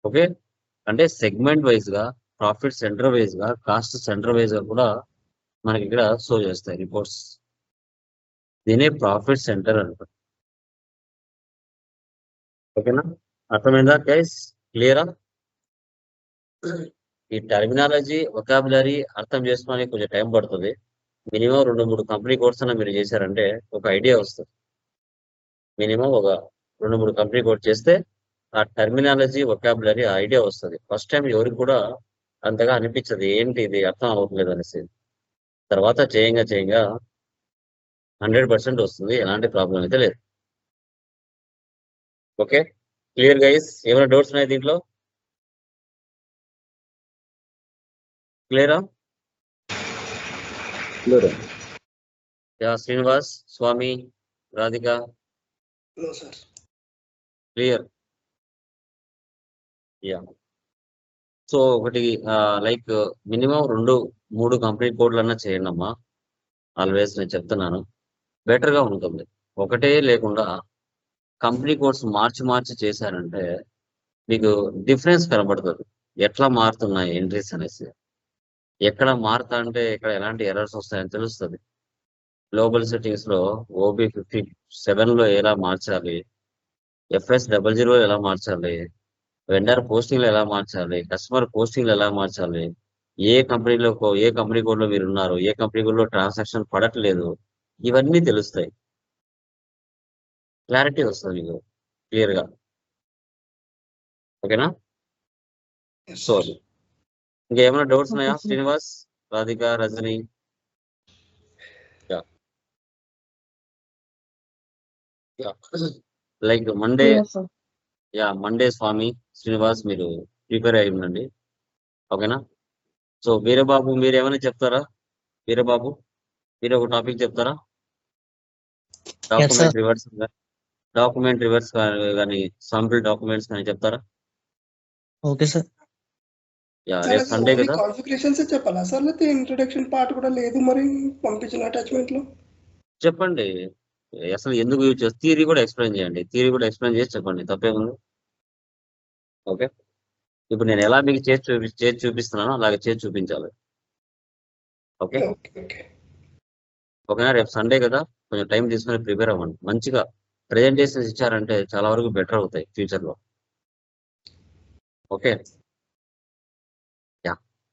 A: ఓకే. అంటే సెగ్మెంట్ వైజ్ గా, ప్రాఫిట్ సెంటర్ వైజ్ గా, కాస్ట్ సెంటర్ వైజ్ గా కూడా మనకి ఇక్కడ షో చేస్తాయి రిపోర్ట్స్. దీనే ప్రాఫిట్ సెంటర్ అంటారు. ఓకేనా, అర్థమైందా గైస్? క్లియరా? ఈ టర్మినాలజీ వొకాబులరీ అర్థం చేసుకోవడానికి కొంచెం టైం పడుతుంది. మినిమం 2-3 కంపెనీ కోర్స్ అన్న మీరు చేశారంటే ఒక ఐడియా వస్తుంది. మినిమం ఒక 2-3 కంపెనీ కోర్స్ చేస్తే ఆ టర్మినాలజీ వొకాబులరీ ఐడియా వస్తుంది. ఫస్ట్ టైం ఎవరికి కూడా అంతగా అనిపించదు ఏంటి ఇది అర్థం అవ్వట్లేదు అనేసి. తర్వాత చేయంగా 100% వస్తుంది, ఎలాంటి ప్రాబ్లం అయితే లేదు. Okay, clear guys? ఏమైనా డౌట్స్ ఉన్నాయి దీంట్లో? క్లియరా? Yeah Srinivas, Swamy, Radhika,
D: no sir.
A: Clear? Yeah. So ఒకటి లైక్ మినిమం 2-3 కంపెనీ కోడ్లు అన్నా చేయండి అమ్మా. ఆల్వేస్ నేను చెప్తున్నాను, బెటర్గా ఉంటుంది. ఒకటే లేకుండా కంపెనీ కోడ్స్ మార్చి చేశారంటే మీకు డిఫరెన్స్ కనబడుతుంది, ఎట్లా మారుతున్నాయి ఎంట్రీస్ అనేసి. ఎక్కడ మారుతా అంటే ఇక్కడ ఎలాంటి ఎర్రర్స్ వస్తాయని తెలుస్తుంది. గ్లోబల్ సెట్టింగ్స్ లో OB57 లో ఎలా మార్చాలి, FS00 ఎలా మార్చాలి, వెండర్ పోస్టింగ్లు ఎలా మార్చాలి, కస్టమర్ పోస్టింగ్లు ఎలా మార్చాలి, ఏ కంపెనీ కోడ్ లో మీరు ఉన్నారు, ఏ కంపెనీ కోడ్ లో ట్రాన్సాక్షన్ పడట్లేదు, ఇవన్నీ తెలుస్తాయి. క్లారిటీ వస్తుంది మీకు క్లియర్ గా. ఓకేనా?
D: Yes,
A: so
D: sir.
A: ఇంకేమైనా డౌట్స్
B: Okay,
A: ఉన్నాయా
B: sir.
A: Srinivas, Radhika, Rajani? Like Monday,
B: Yes, sir.
A: Monday Swamy Srinivas మీరు ప్రిపేర్ అయి ఉండండి. ఓకేనా? సో వీరబాబు మీరు ఏమైనా చెప్తారా? వీరబాబు మీరు ఒక టాపిక్ చెప్తారా?
E: Yes, sir.
A: డాక్యుమెంట్ రివర్స్ కానీ శాంపుల్ డాక్యుమెంట్స్ కానీ చెప్తారా?
E: Okay, sir.
A: రేపు సండే
D: ఓన్లీ
A: కదా?
D: కాన్ఫిగరేషన్స్ చెప్పాలా సార్, లేకపోతే ఇంట్రొడక్షన్ పార్ట్ కూడా లేదు మరి పంపించిన అటాచ్మెంట్ లో?
A: చెప్పండి అసలు ఎందుకు యూజ్ చేస్తారు, థియరీ కూడా ఎక్స్ప్లెయిన్ చేయండి. థియరీ కూడా ఎక్స్ప్లెయిన్ చేసి చెప్పండి, తప్పేముంది. ఓకే, ఇప్పుడు నేను ఎలా మీకు చేసి చూపిస్తున్నానో అలాగే చేసి చూపించాలి. ఓకే
D: ఓకే ఓకే
A: ఓకేనా? రేపు సండే కదా, కొంచెం టైం తీసుకొని ప్రిపేర్ అవ్వండి. మంచిగా ప్రెజెంటేషన్స్ ఇచ్చారంటే చాలా వరకు బెటర్ అవుతాయి ఫ్యూచర్ లో. Okay,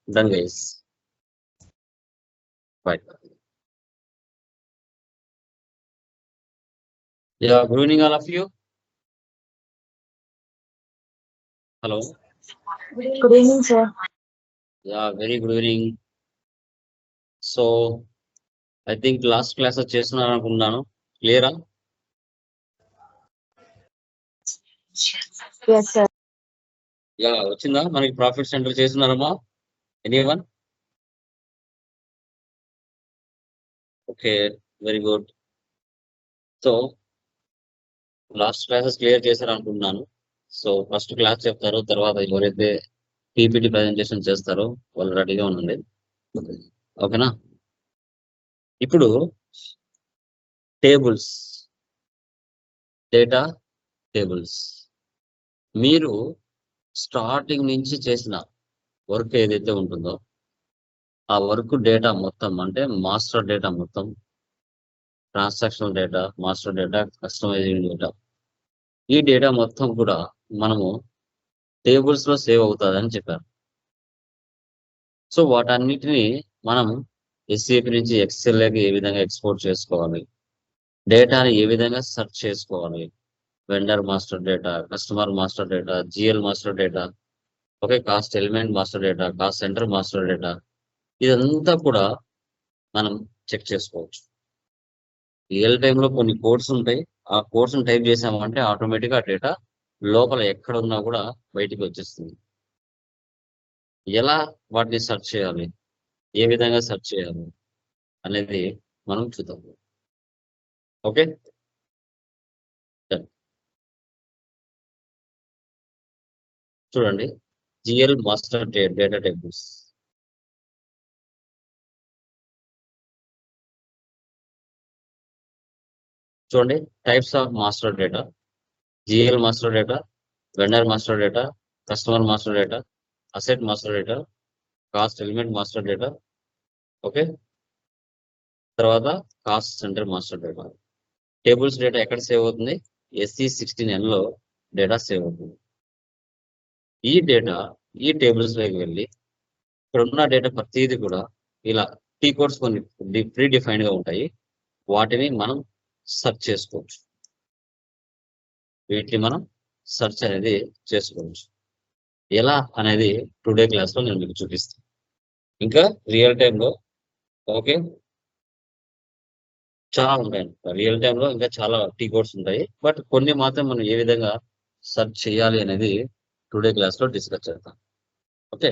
A: done guys, bye. Good evening all of you. Hello,
B: Good evening, sir.
A: Very good evening. So I think last class చేస్తున్నారు అనుకున్నాను. క్లియరా?
B: Yes, sir.
A: వచ్చిందా మనకి ప్రాఫిట్ సెంటర్ చేస్తున్నారమ్మా? Anyone? Okay, very good. So last classes clear చేశారు అనుకుంటున్నాను. So first class చెప్తారు, తర్వాత ఎవరైతే పీపీటీ ప్రజెంటేషన్ చేస్తారో వాళ్ళు రెడీగా ఉండండి. ఓకేనా? ఇప్పుడు టేబుల్స్, డేటా టేబుల్స్, మీరు స్టార్టింగ్ నుంచి చేసిన వర్క్ ఏదైతే ఉంటుందో ఆ వర్క్ డేటా మొత్తం, అంటే మాస్టర్ డేటా మొత్తం, transactional data, master data, customising data, ఈ డేటా మొత్తం కూడా మనము టేబుల్స్ లో సేవ్ అవుతుంది అని చెప్పారు. సో వాటన్నిటిని మనం ఎస్ఏపి నుంచి ఎక్సెల్లోకి ఏ విధంగా ఎక్స్పోర్ట్ చేసుకోవాలి, డేటాని ఏ విధంగా సెర్చ్ చేసుకోవాలి, vendor master data, customer master data, GL master data, okay, cost element master data, cost centre master data, ఇదంతా కూడా మనం చెక్ చేసుకోవచ్చు. రియల్ టైంలో కొన్ని కోడ్స్ ఉంటాయి, ఆ కోడ్స్ టైప్ చేసామంటే ఆటోమేటిక్గా ఆ డేటా లోపల ఎక్కడ ఉన్నా కూడా బయటికి వచ్చేస్తుంది. ఎలా వాటిని సెర్చ్ చేయాలి, ఏ విధంగా సెర్చ్ చేయాలి అనేది మనం చూద్దాం. ఓకే, చూడండి, జిఎల్ మాస్టర్ డేటా టేబుల్స్. చూడండి, types of master data: GL master data, vendor master data, customer master data, asset master data, cost element master data, okay, తర్వాత cost centre master data. Tables data ఎక్కడ save అవుతుంది? SE16N లో data save అవుతుంది. ఈ data ఈ tables లోకి వెళ్ళి ఇక్కడ ఉన్న డేటా ప్రతిదీ కూడా ఇలా టీ కోడ్స్ కొన్ని ప్రీ డిఫైన్డ్ గా ఉంటాయి, వాటిని మనం సెర్చ్ చేసుకోవచ్చు. వీటిని మనం సెర్చ్ అనేది చేసుకోవచ్చు. ఎలా అనేది టుడే క్లాస్ లో నేను మీకు చూపిస్తాను. ఇంకా రియల్ టైంలో, ఓకే, చాలా ఉంటాయి. రియల్ టైంలో ఇంకా చాలా టీ కోడ్స్ ఉంటాయి, బట్ కొన్ని మాత్రం మనం ఏ విధంగా సెర్చ్ చేయాలి అనేది టుడే క్లాస్ లో డిస్కస్ చేద్దాం. ఓకే,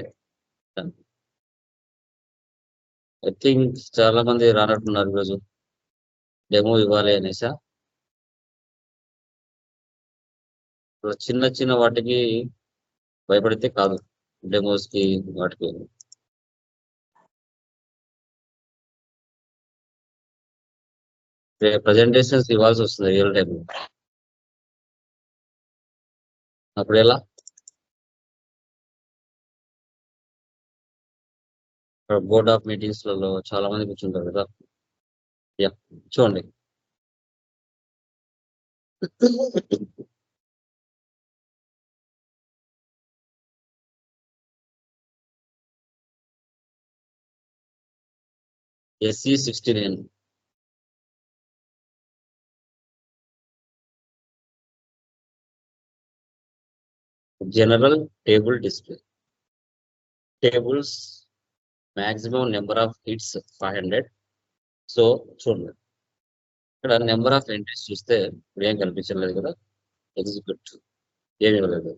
A: ఐ థింక్ చాలా మంది రానట్టున్నారు ఈరోజు, డెమో ఇవ్వాలి అనేసా. చిన్న చిన్న వాటికి భయపడితే కాదు, డెమోస్ కి వాటికి. ప్రజెంటేషన్స్ ఇవ్వాల్సి వస్తుంది రియల్ టైం, అప్పుడు ఎలా? బోర్డ్ ఆఫ్ మీటింగ్స్ లలో చాలా మంది కూర్చుంటారు కదా. చూడండి, SE16N. general table display. Tables maximum number of hits 500. So చూడండి ఇక్కడ నెంబర్ ఆఫ్ ఎంట్రీస్ చూస్తే ఇప్పుడు ఏం కనిపించలేదు కదా, ఎగ్జిక్యూట్ ఏమి ఇవ్వలేదు.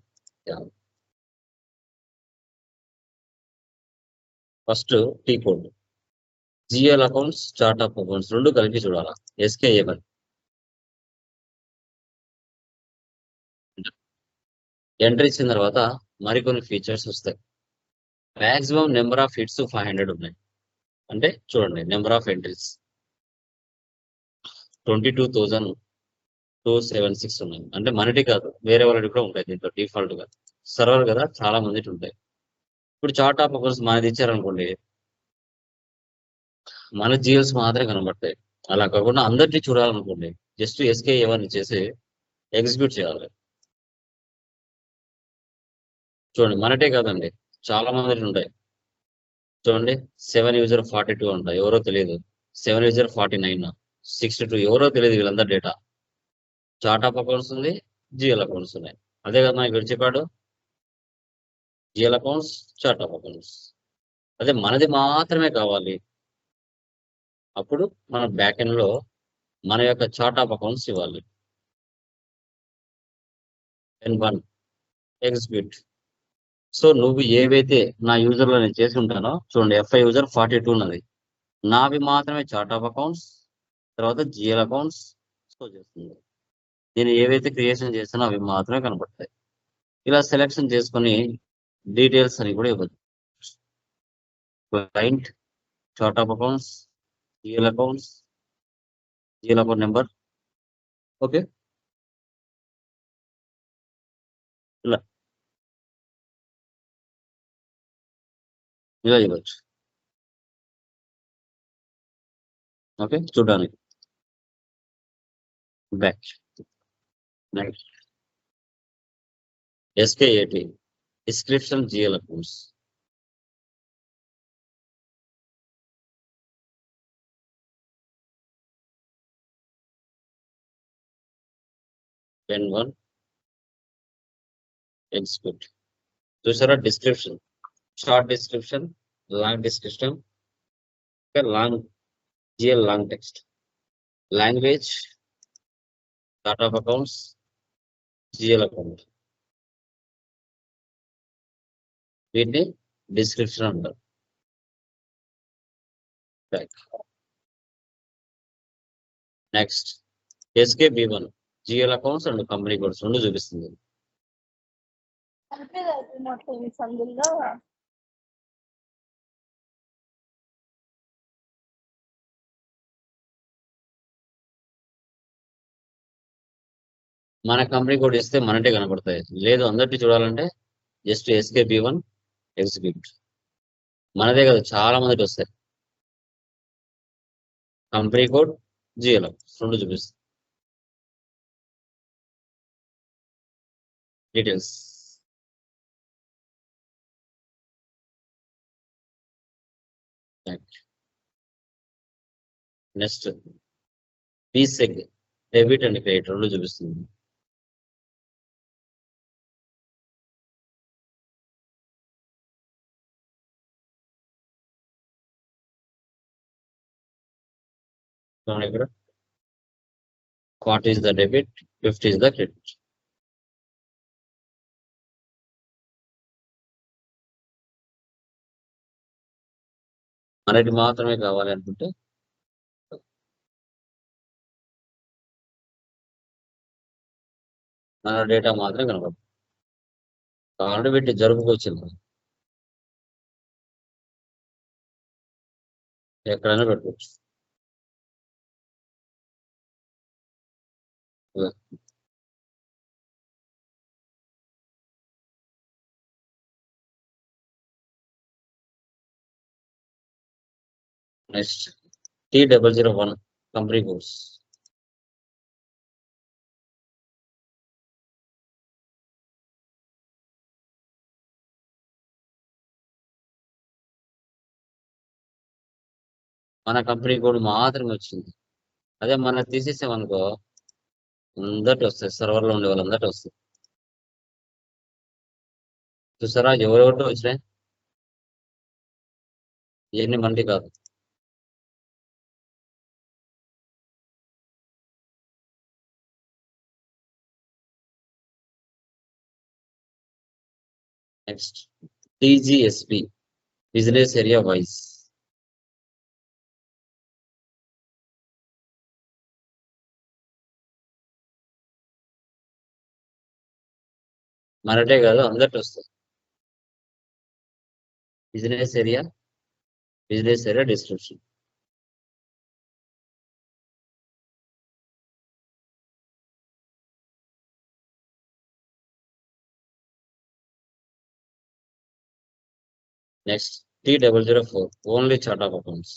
A: First T code, GL accounts, chart of accounts రెండు కలిపి చూడాలా. ఎస్కేఏవన్ ఎంట్రీ ఇచ్చిన తర్వాత మరికొన్ని ఫీచర్స్ వస్తాయి. మాక్సిమం నెంబర్ ఆఫ్ హిట్స్ 500 ఉన్నాయి. అంటే చూడండి నెంబర్ ఆఫ్ ఎంట్రీస్ 22,276 ఉన్నాయి. అంటే మనటి కాదు, వేరే వాళ్ళకి కూడా ఉంటాయి దీంట్లో డిఫాల్ట్ గా. సర్వర్ కదా, చాలా మందికి ఉంటాయి. ఇప్పుడు చార్ట్ ఆఫ్ అకౌంట్స్ మనది ఇచ్చారనుకోండి, మన జిఎల్స్ మాత్రమే కనబడతాయి. అలా కాకుండా అందరినీ చూడాలనుకోండి, జస్ట్ ఎస్కేఏవన్ చేసి ఎగ్జిక్యూట్ చేయాలి. చూడండి మనటే కాదండి, చాలా మంది ఉంటాయి. చూడండి 7 యూజర్ 42 ఉంటాయి, ఎవరో తెలియదు. 7 యూజర్ 49, 62 ఎవరో తెలియదు. వీళ్ళందరూ డేటా చార్ట్ ఆఫ్ అకౌంట్స్ ఉంది, జిఎల్ అకౌంట్స్ ఉన్నాయి. అదే కదా నాకు ఇక్కడ చెప్పాడు, GL accounts, chart of accounts. అదే మనది మాత్రమే కావాలి, అప్పుడు మన బ్యాక్ ఎండ్ లో మన యొక్క చార్ట్ ఆఫ్ అకౌంట్స్ ఇవ్వాలి. N1 execute. సో నువ్వు ఏవైతే నా యూజర్ లో నేను చేసి ఉంటానో చూడండి, FI యూజర్ 42 ఉన్నది. నావి మాత్రమే చార్ట్ ఆఫ్ అకౌంట్స్, తర్వాత జిఎల్ అకౌంట్స్ షో చేస్తుంది. నేను ఏవైతే క్రియేషన్ చేస్తానో అవి మాత్రమే కనబడతాయి. ఇలా సెలెక్షన్ చేసుకొని డీటెయిల్స్ అని కూడా ఇవ్వచ్చు. Client, chart of accounts, GL accounts, GL account number. Okay, ఇలా ఇలా ఇవ్వచ్చు. ఓకే, చూడడానికి back next SK80 description GL accounts. N1 execute. చూసారా description, short description, long description, long GL long text, language, chart of accounts, GL account. వీటిని description అంటారు. Next SKB1 GL accounts and company codes రెండు చూపిస్తుంది. మన company code ఇస్తే మనటే కనబడతాయి. లేదు అందరికీ చూడాలంటే జస్ట్ SKB1 ఎగ్జిక్యూట్. మనదే కదా, చాలా మందికి వస్తాయి. కంపెనీ కోడ్, జిఎల్ రెండు చూపిస్తుంది. Details next PSEG debit and credit రెండు చూపిస్తుంది. ఇక్కడ 40 is the debit, 50 is the credit. మనకి మాత్రమే కావాలి అనుకుంటే మన డేటా మాత్రమే కనబడుతుంది. కావాలంటే పెట్టి జరుపుకొచ్చింది, ఎక్కడైనా పెట్టుకోవచ్చు. Next T001 company codes. మన కంపెనీ కోడ్ మాత్రమే వచ్చింది. అదే మనం తీసేసామనుకో అందరికి వస్తాయి, సర్వర్లో ఉండే వాళ్ళందరికీ వస్తాయి. చూసారా ఎవరెవరితో వచ్చినాయి, ఇవన్నీ మనకి కాదు. Next TGSP, business area wise. మనటే కాదు అందరికి వస్తుంది. Business area description. Next T004, only chart of accounts.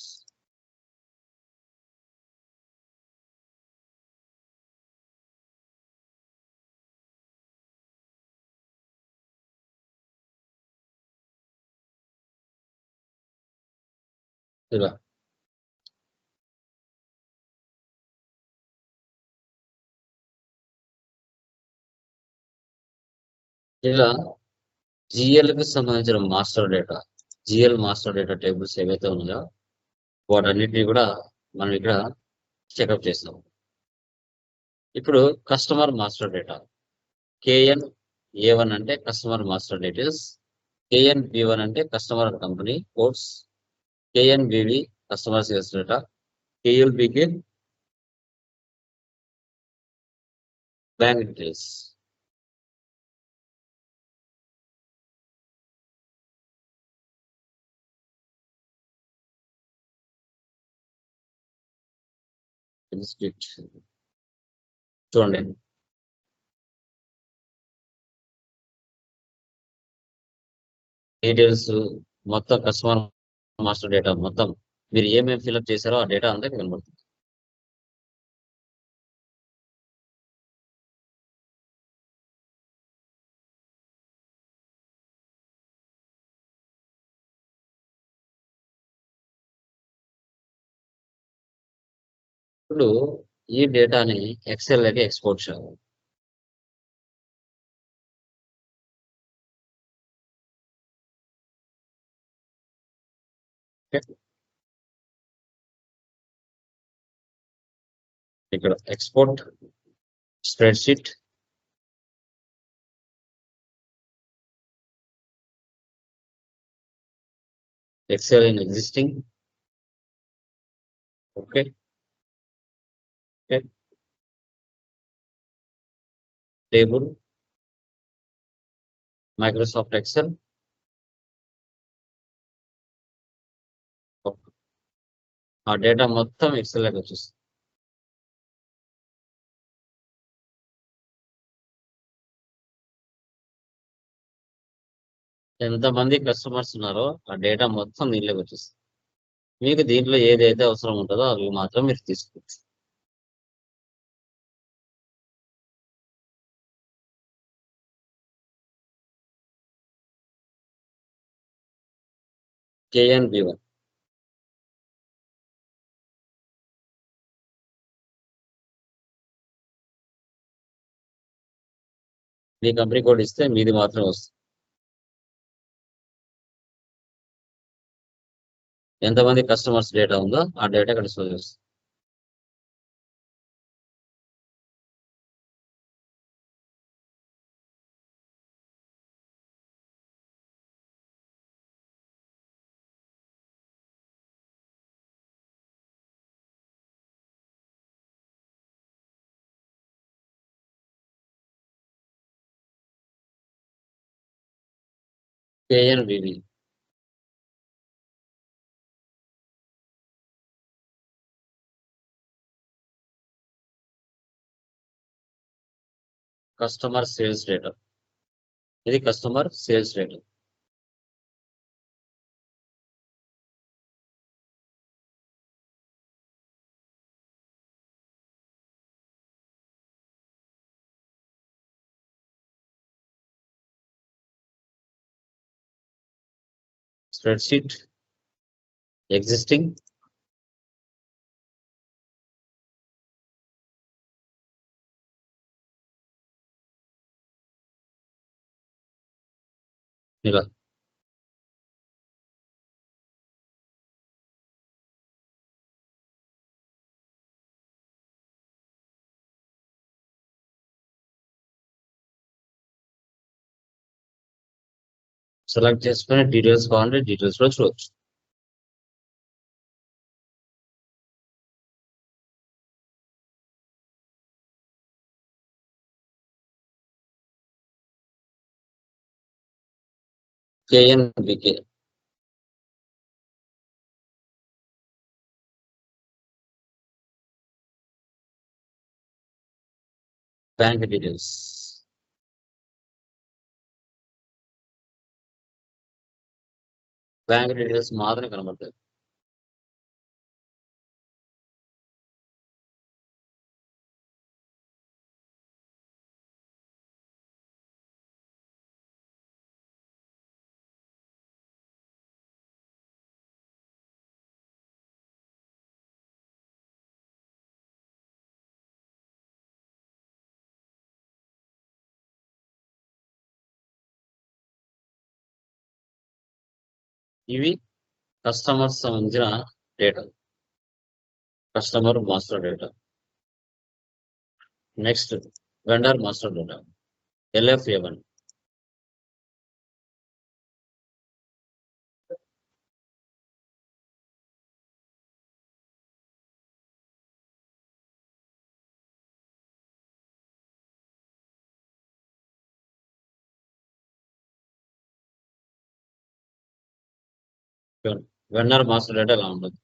A: ఇలా ఇలా జిఎల్కి సంబంధించిన జిఎల్ మాస్టర్ డేటా టేబుల్స్ ఏవైతే ఉన్నాయో వాటన్నిటిని కూడా మనం ఇక్కడ చెకప్ చేస్తాం. ఇప్పుడు కస్టమర్ మాస్టర్ డేటా, KN-A1 అంటే కస్టమర్ మాస్టర్ డీటెయిల్స్, KN-B1 అంటే customer company codes, KN-BV customer sales data, KLBకి బ్యాంక్ డీటెయిల్స్. చూడండి, డీటెయిల్స్ మొత్తం కస్టమర్ మాస్టర్ డేటా మొత్తం మీరు ఏమేమి ఫిల్అప్ చేశారో ఆ డేటా అంతా కనబడుతుంది. ఇప్పుడు ఈ డేటాని ఎక్సెల్లోకి ఎక్స్పోర్ట్ చేయాలి. ఇక్కడ export spreadsheet, Excel in existing, okay, table, Microsoft Excel, ఆ డేటా మొత్తం ఎక్సెల్లోకి వచ్చేస్తుంది. ఎంతమంది కస్టమర్స్ ఉన్నారో ఆ డేటా మొత్తం దీనిలోకి వచ్చేస్తుంది. మీకు దీంట్లో ఏదైతే అవసరం ఉంటుందో అవి మాత్రం మీరు తీసుకోవచ్చు. KN-B1 మీ కంపెనీ కోడ్ ఇస్తే మీది మాత్రం వస్తుంది. ఎంతమంది కస్టమర్స్ డేటా ఉందో ఆ డేటా ఇక్కడ స్టోర్ చేస్తుంది. KN-BV కస్టమర్ సేల్స్ డేటా, ఇది customer sales data. Spreadsheet, existing, ఇలా సెలెక్ట్ చేసుకుని డీటెయిల్స్ కావాలంటే డీటెయిల్స్ లో చూడొచ్చు. కేఎన్బికే బ్యాంక్ డీటెయిల్స్. బ్యాంక్ డీటెయిల్స్ మాత్రమే కనబడతాయి. ఇవి కస్టమర్ సంబంధించిన data, customer master data. Next vendor master data LFA1. Vendor master data ఎలా ఉంటుంది?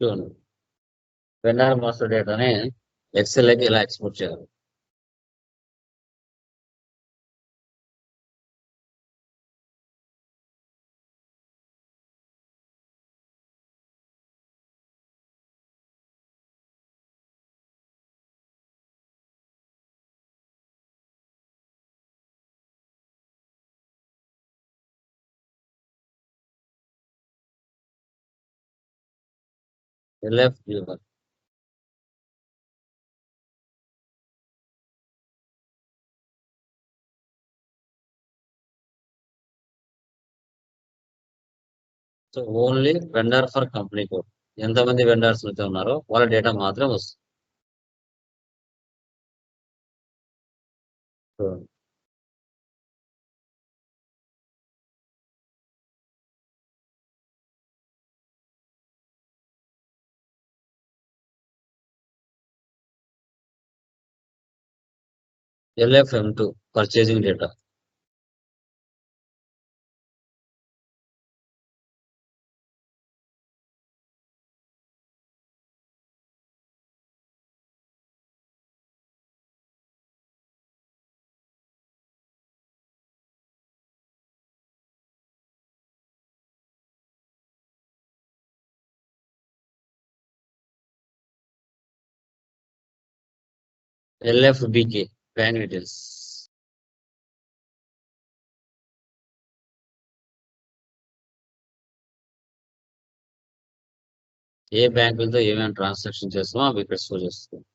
A: చూడండి, వెండర్ మాస్టర్ డేటాని ఎక్సెల్కి ఎలా ఎక్స్పోర్ట్ చేయాలి. LF viewer. So only vendor for company code. ఎంతమంది వెండర్స్ అయితే ఉన్నారో వాళ్ళ డేటా మాత్రమే వస్తుంది. చూడండి, LFM2 purchasing data. LFBK bank details. ఏ బ్యాంకులతో ఏమేమి ట్రాన్సాక్షన్ చేస్తామో అవి ఇక్కడ షో చేస్తుంది.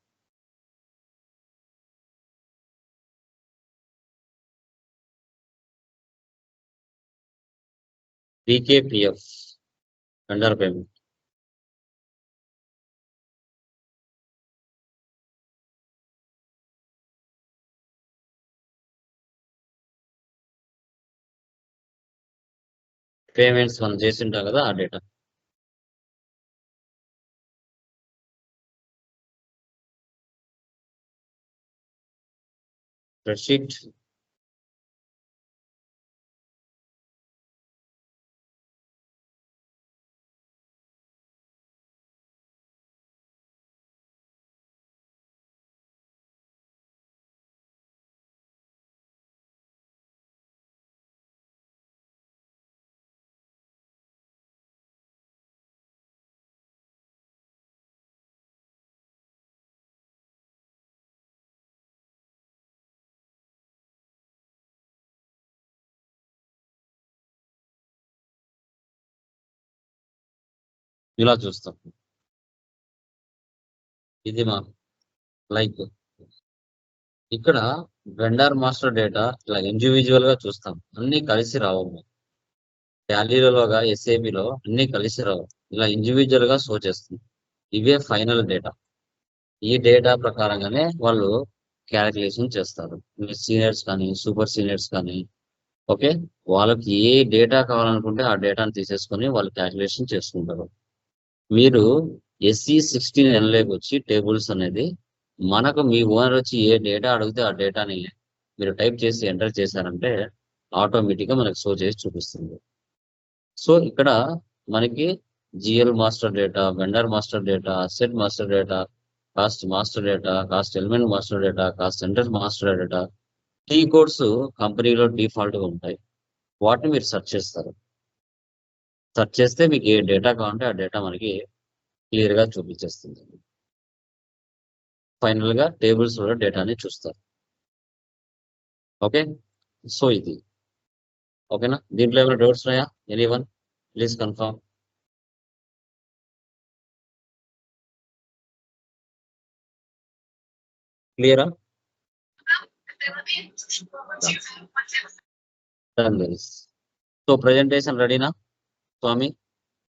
A: BKPF vendor payment. పేమెంట్స్ మనం చేసి ఉంటాం కదా ఆ డేటా. స్ప్రెడ్షీట్. ఇలా చూస్తాం. ఇది మా లైక్ ఇక్కడ వెండర్ మాస్టర్ డేటా ఇలా ఇండివిజువల్ గా చూస్తాం. అన్ని కలిసి రావు. టాలీలోగా ఎస్ఏబిలో అన్ని కలిసి రావు. ఇలా ఇండివిజువల్ గా షో చేస్తుంది. ఇవే ఫైనల్ డేటా. ఈ డేటా ప్రకారంగానే వాళ్ళు క్యాలిక్యులేషన్ చేస్తారు. సీనియర్స్ కానీ సూపర్ సీనియర్స్ కానీ ఓకే, వాళ్ళకి ఏ డేటా కావాలనుకుంటే ఆ డేటాను తీసేసుకొని వాళ్ళు క్యాలిక్యులేషన్ చేసుకుంటారు. మీరు SE16Nలోకి వచ్చి టేబుల్స్ అనేది మనకు మీ ఓనర్ వచ్చి ఏ డేటా అడిగితే ఆ డేటాని మీరు టైప్ చేసి ఎంటర్ చేశారంటే ఆటోమేటిక్గా మనకు షో చేసి చూపిస్తుంది. సో ఇక్కడ మనకి GL master data, vendor master data, asset master data, cost master data, cost element master data, cost centre master data, T codes కంపెనీలో డిఫాల్ట్గా ఉంటాయి. వాటిని మీరు సెర్చ్ చేస్తారు. సెర్చ్ చేస్తే మీకు ఏ డేటా కావాలంటే ఆ డేటా మనకి క్లియర్గా చూపించేస్తుంది. ఫైనల్గా టేబుల్స్ లో డేటాని చూస్తారు. ఓకే, సో ఇది ఓకేనా. దీంట్లో ఏమైనా డౌట్స్ ఉన్నాయా? Anyone please confirm. క్లియరా? సో ప్రెజెంటేషన్ రెడీనా స్వామి?